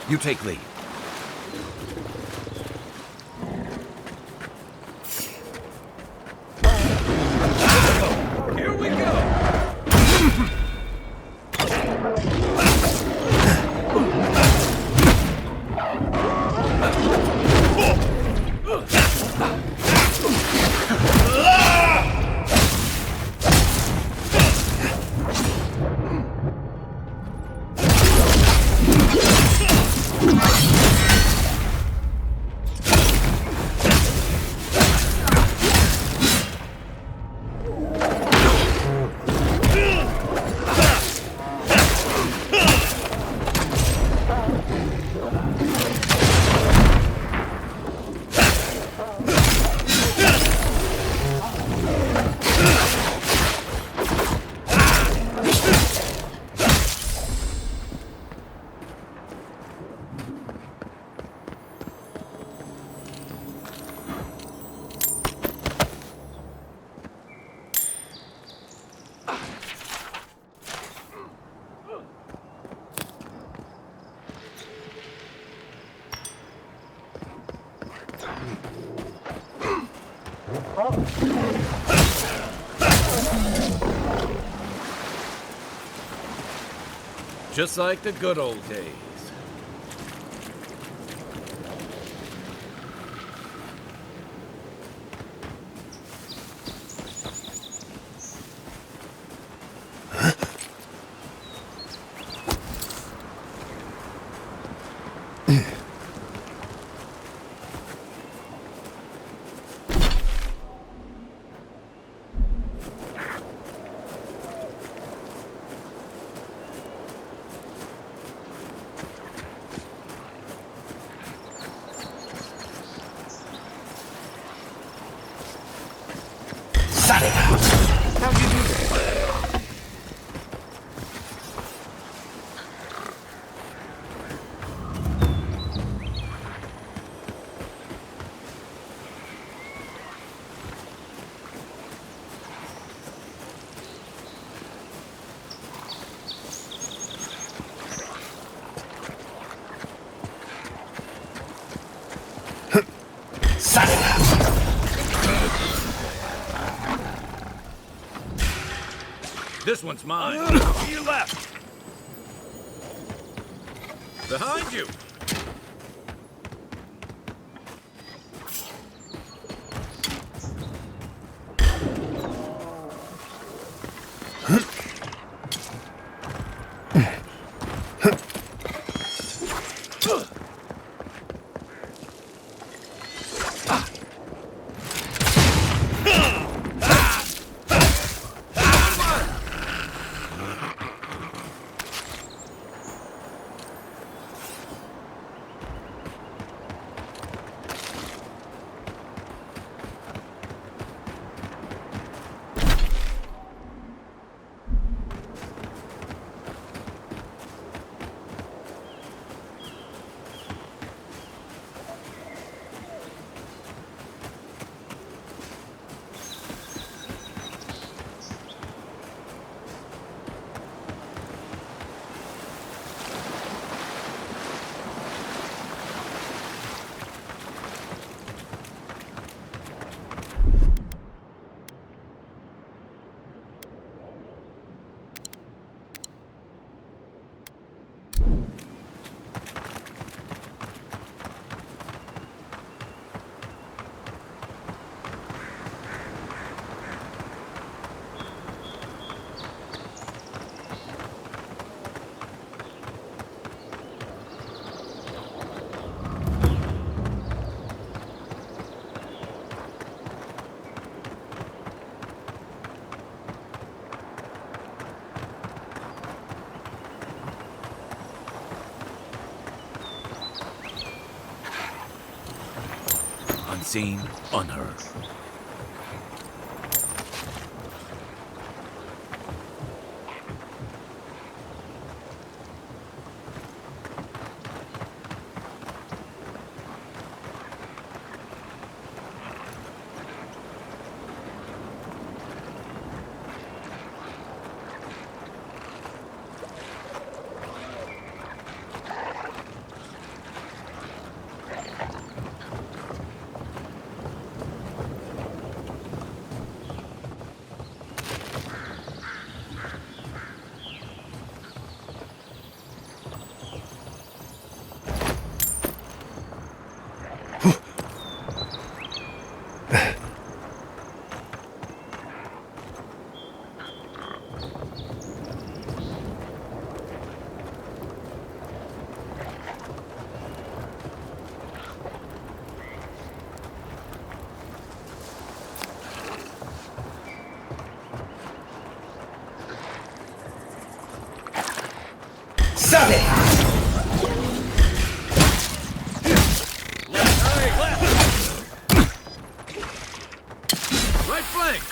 You take lead. Here we go. Just like the good old days. How'd you do that? This one's mine. To your left. Behind you. unseen, unheard. Stop it! Right flank!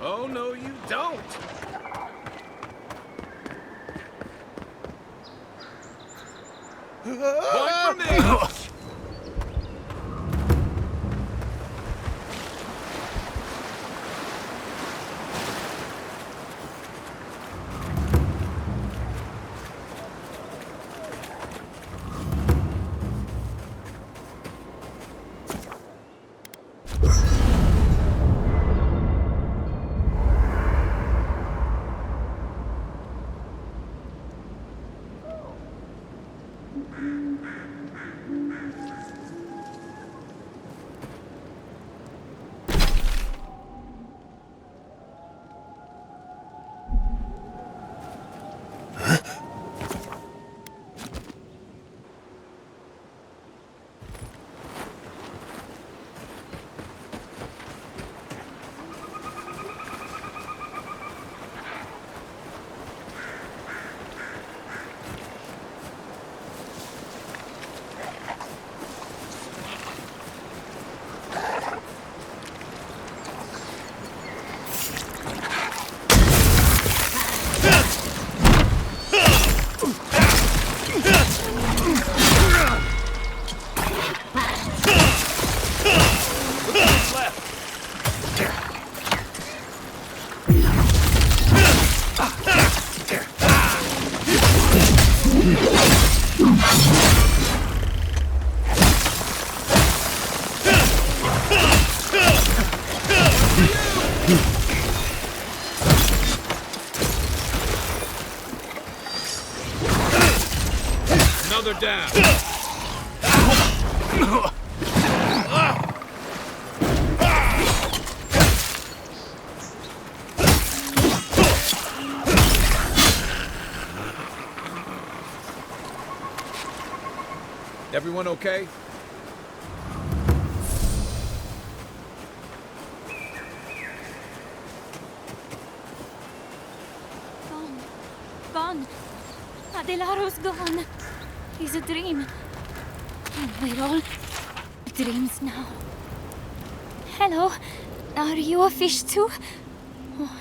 Oh, no, you don't! Point for me! Another down. Everyone okay? Gone. Adelaro's gone. He's a dream. And we're all dreams now. Hello. Are you a fish too? Oh,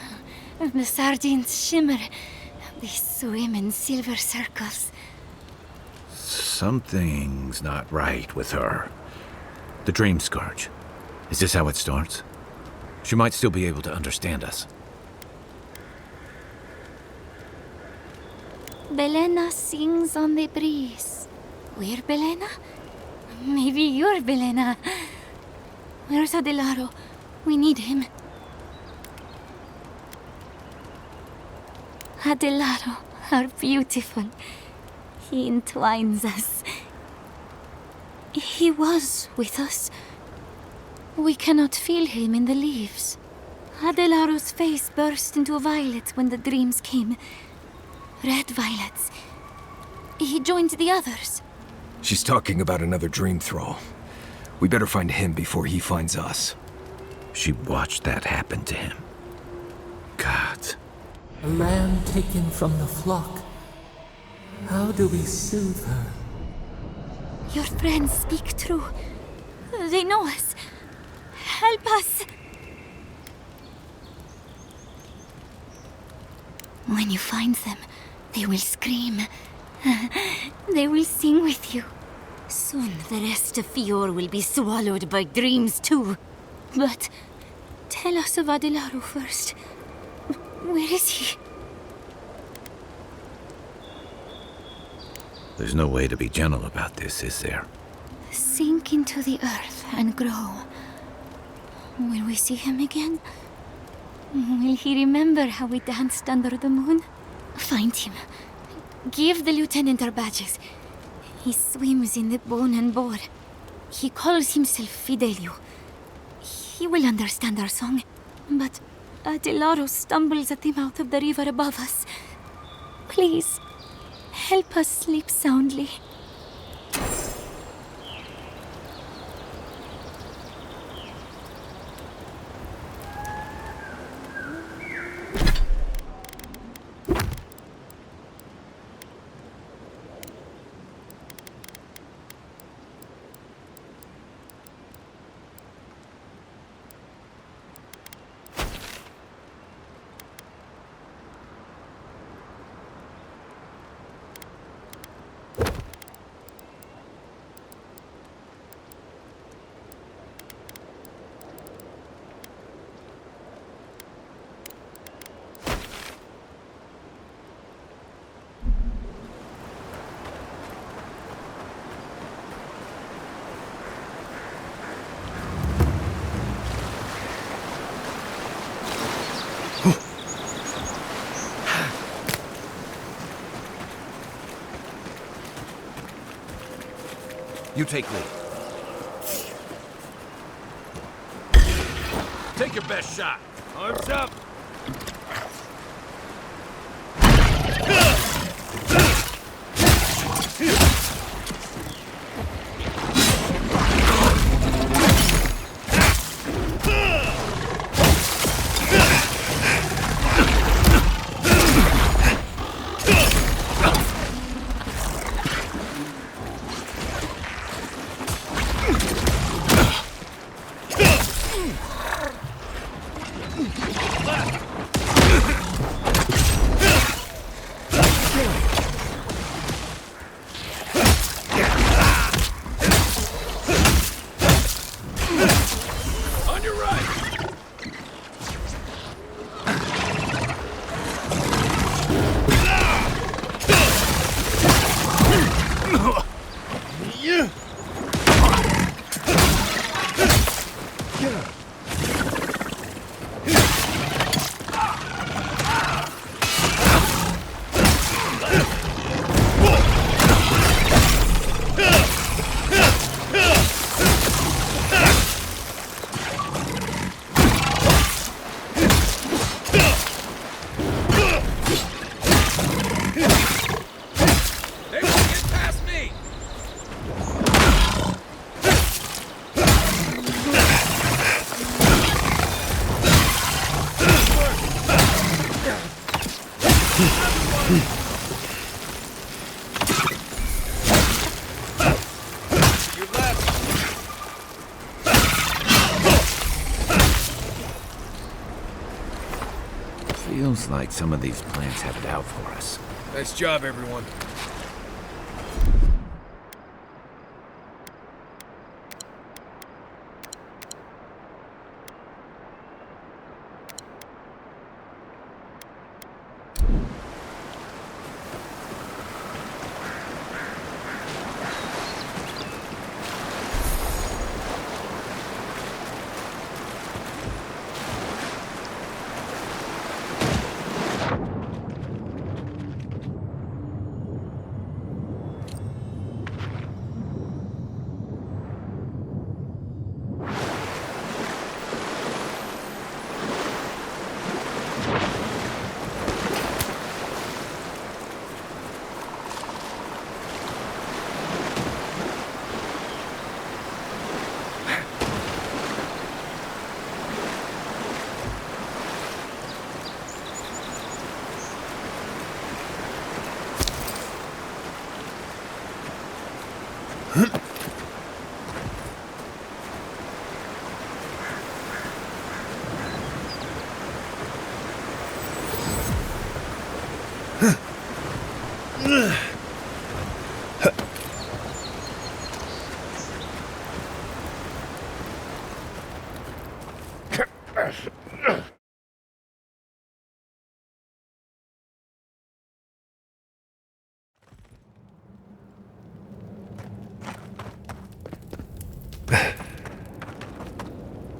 the sardines shimmer. They swim in silver circles. Something's not right with her. The dream scourge. Is this how it starts? She might still be able to understand us. Belena sings on the breeze. We're Belena? Maybe you're Belena. Where's Adelaro? We need him. Adelaro, how beautiful. He entwines us. He was with us. We cannot feel him in the leaves. Adelaro's face burst into violet when the dreams came. Red violets. He joined the others. She's talking about another dream thrall. We better find him before he finds us. She watched that happen to him. God. A lamb taken from the flock. How do we soothe her? Your friends speak true. They know us. Help us. When you find them, they will scream. They will sing with you. Soon the rest of Fior will be swallowed by dreams too. But tell us of Adelaro first. Where is he? There's no way to be gentle about this, is there? Sink into the earth and grow. Will we see him again? Will he remember how we danced under the moon? Find him. Give the lieutenant our badges. He swims in the bone and boar. He calls himself Fidelio. He will understand our song. But Adelaro stumbles at the mouth of the river above us. Please, help us sleep soundly. You take lead. Take your best shot. Arms up. Feels like some of these plants have it out for us. Nice job, everyone.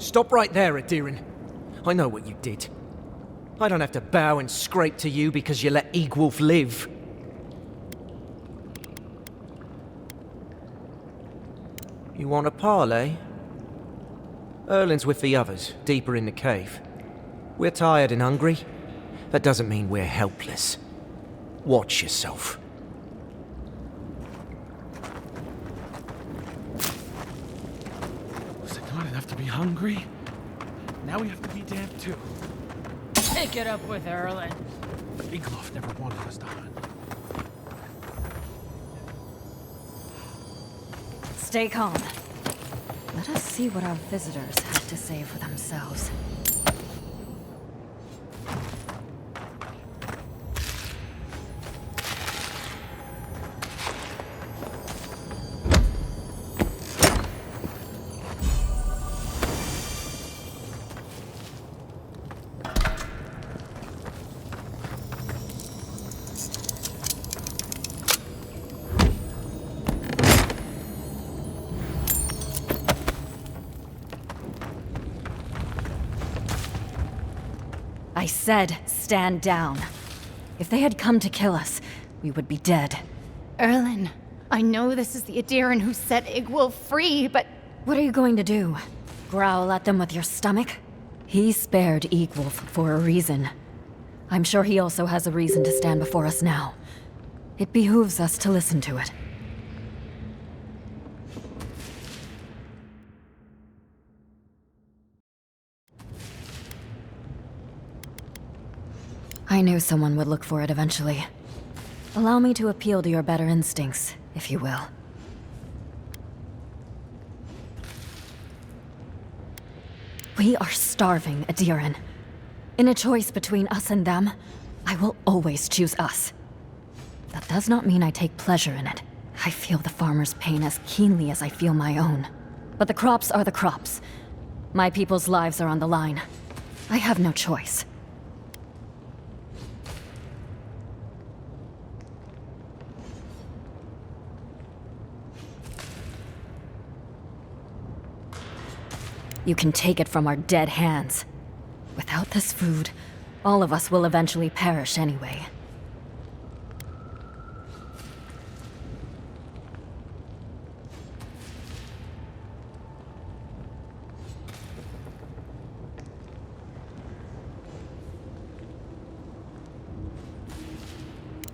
Stop right there, Adirin. I know what you did. I don't have to bow and scrape to you because you let Egwolf live. You want a parley? Erlin's with the others, deeper in the cave. We're tired and hungry. That doesn't mean we're helpless. Watch yourself. Was it not enough to be hungry? Now we have to be damned too. Pick it up with Erlin. Egloff never wanted us to hunt. Stay calm. Let us see what our visitors have to say for themselves. I said, stand down. If they had come to kill us, we would be dead. Erlin, I know this is the Adirin who set Egwolf free, but... What are you going to do? Growl at them with your stomach? He spared Egwolf for a reason. I'm sure he also has a reason to stand before us now. It behooves us to listen to it. I knew someone would look for it eventually. Allow me to appeal to your better instincts, if you will. We are starving, Adirin. In a choice between us and them, I will always choose us. That does not mean I take pleasure in it. I feel the farmer's pain as keenly as I feel my own. But the crops are the crops. My people's lives are on the line. I have no choice. You can take it from our dead hands. Without this food, all of us will eventually perish anyway.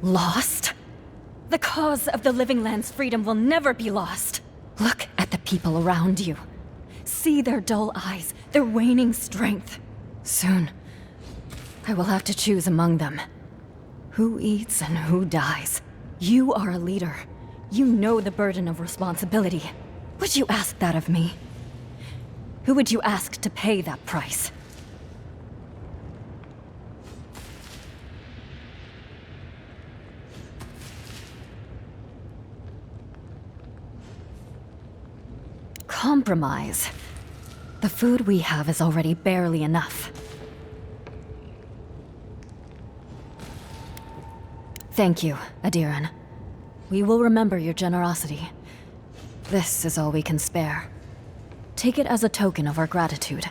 Lost? The cause of the Living Land's freedom will never be lost. Look at the people around you. See their dull eyes, their waning strength. Soon, I will have to choose among them. Who eats and who dies? You are a leader. You know the burden of responsibility. Would you ask that of me? Who would you ask to pay that price? Compromise. The food we have is already barely enough. Thank you, Adiran. We will remember your generosity. This is all we can spare. Take it as a token of our gratitude.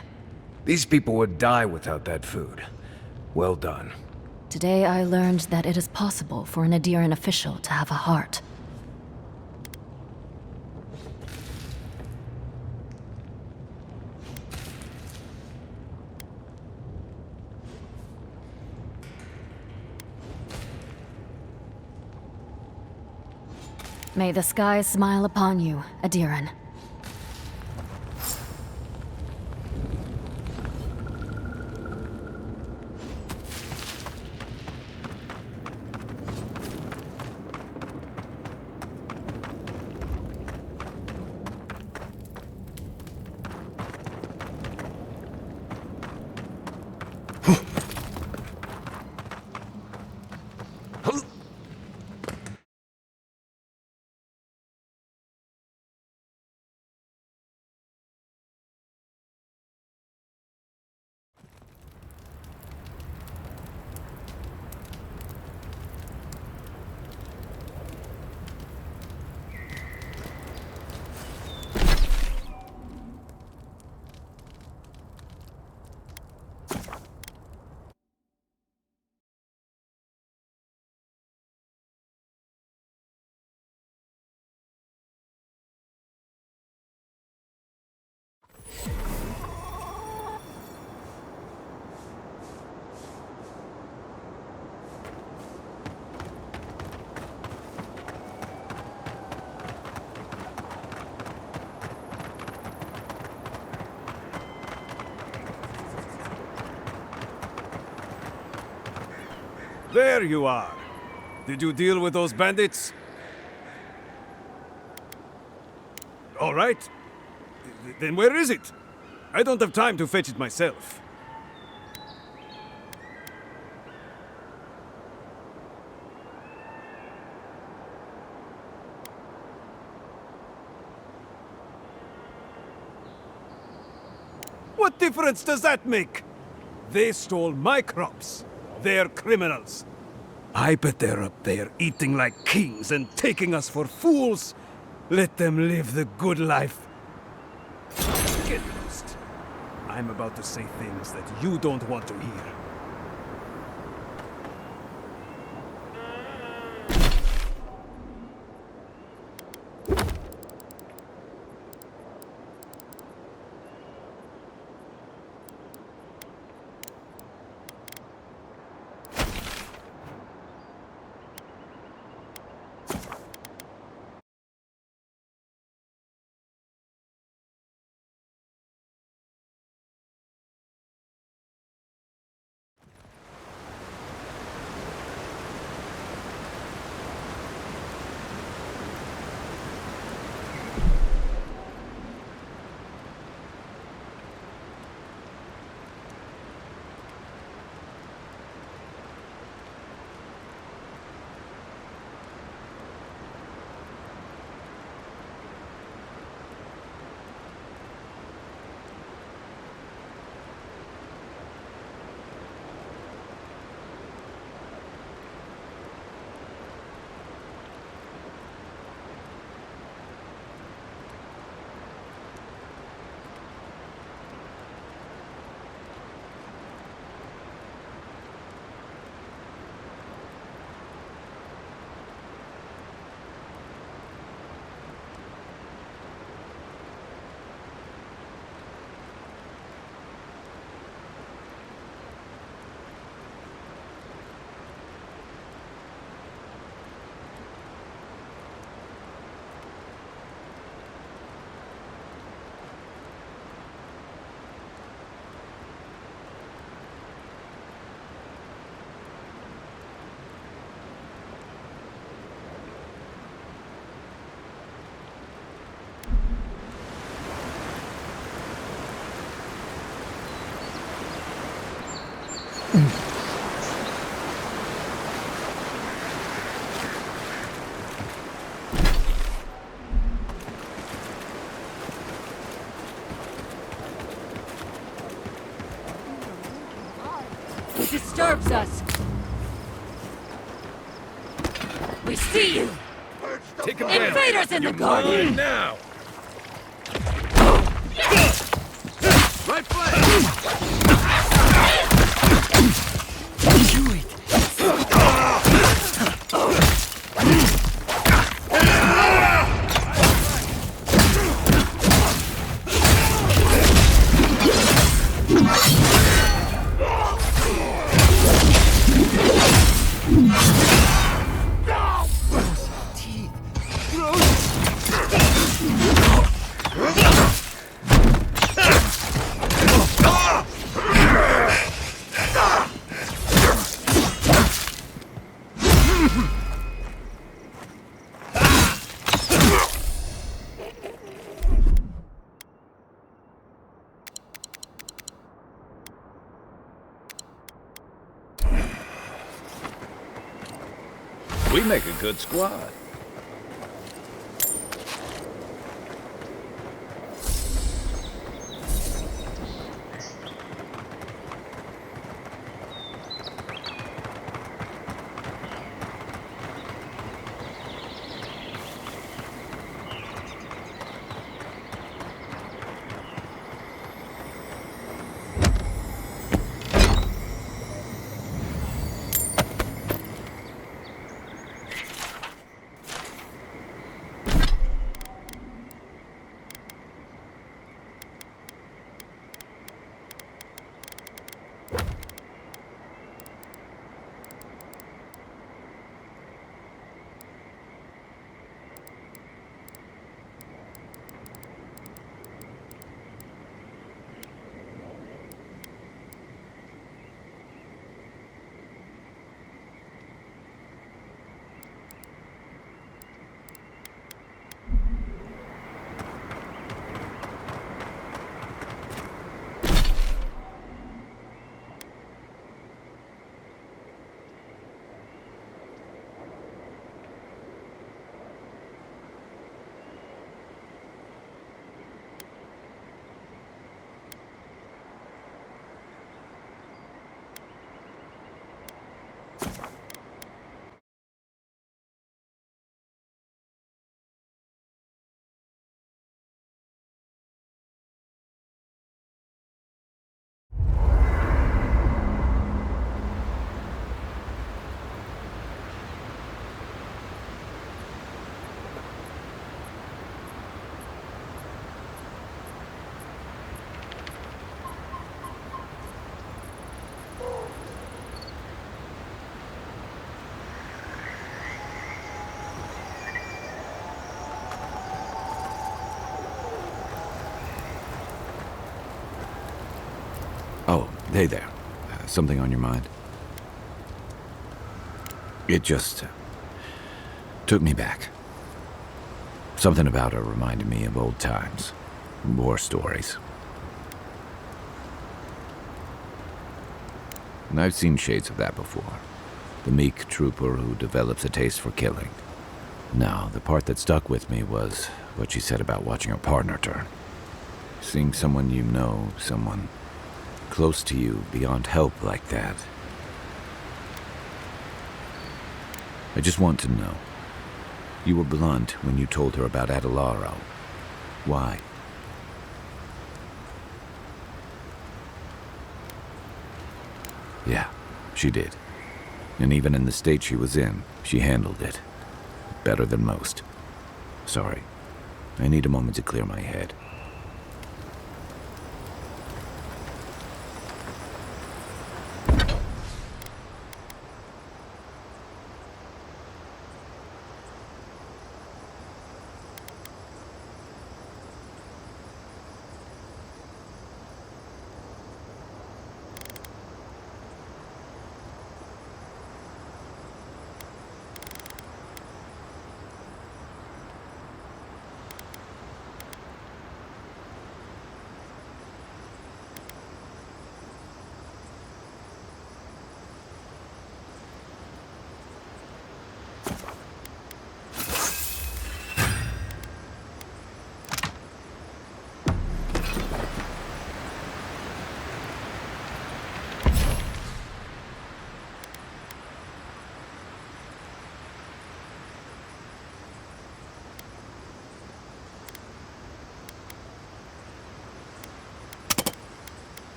These people would die without that food. Well done. Today I learned that it is possible for an Adiran official to have a heart. May the skies smile upon you, Adiran. There you are. Did you deal with those bandits? All right. Then where is it? I don't have time to fetch it myself. What difference does that make? They stole my crops. They're criminals. I bet they're up there eating like kings and taking us for fools. Let them live the good life. Get lost. I'm about to say things that you don't want to hear. It disturbs us. We see you. Take him down. Invaders in the You're garden. mine now. Right flank. We make a good squad. Oh, hey there. Something on your mind? It just took me back. Something about her reminded me of old times. War stories. And I've seen shades of that before. The meek trooper who develops a taste for killing. Now, the part that stuck with me was what she said about watching her partner turn. Seeing someone you know, someone close to you, beyond help like that. I just want to know. You were blunt when you told her about Adelaro. Why? Yeah, she did. And even in the state she was in, she handled it. Better than most. Sorry. I need a moment to clear my head.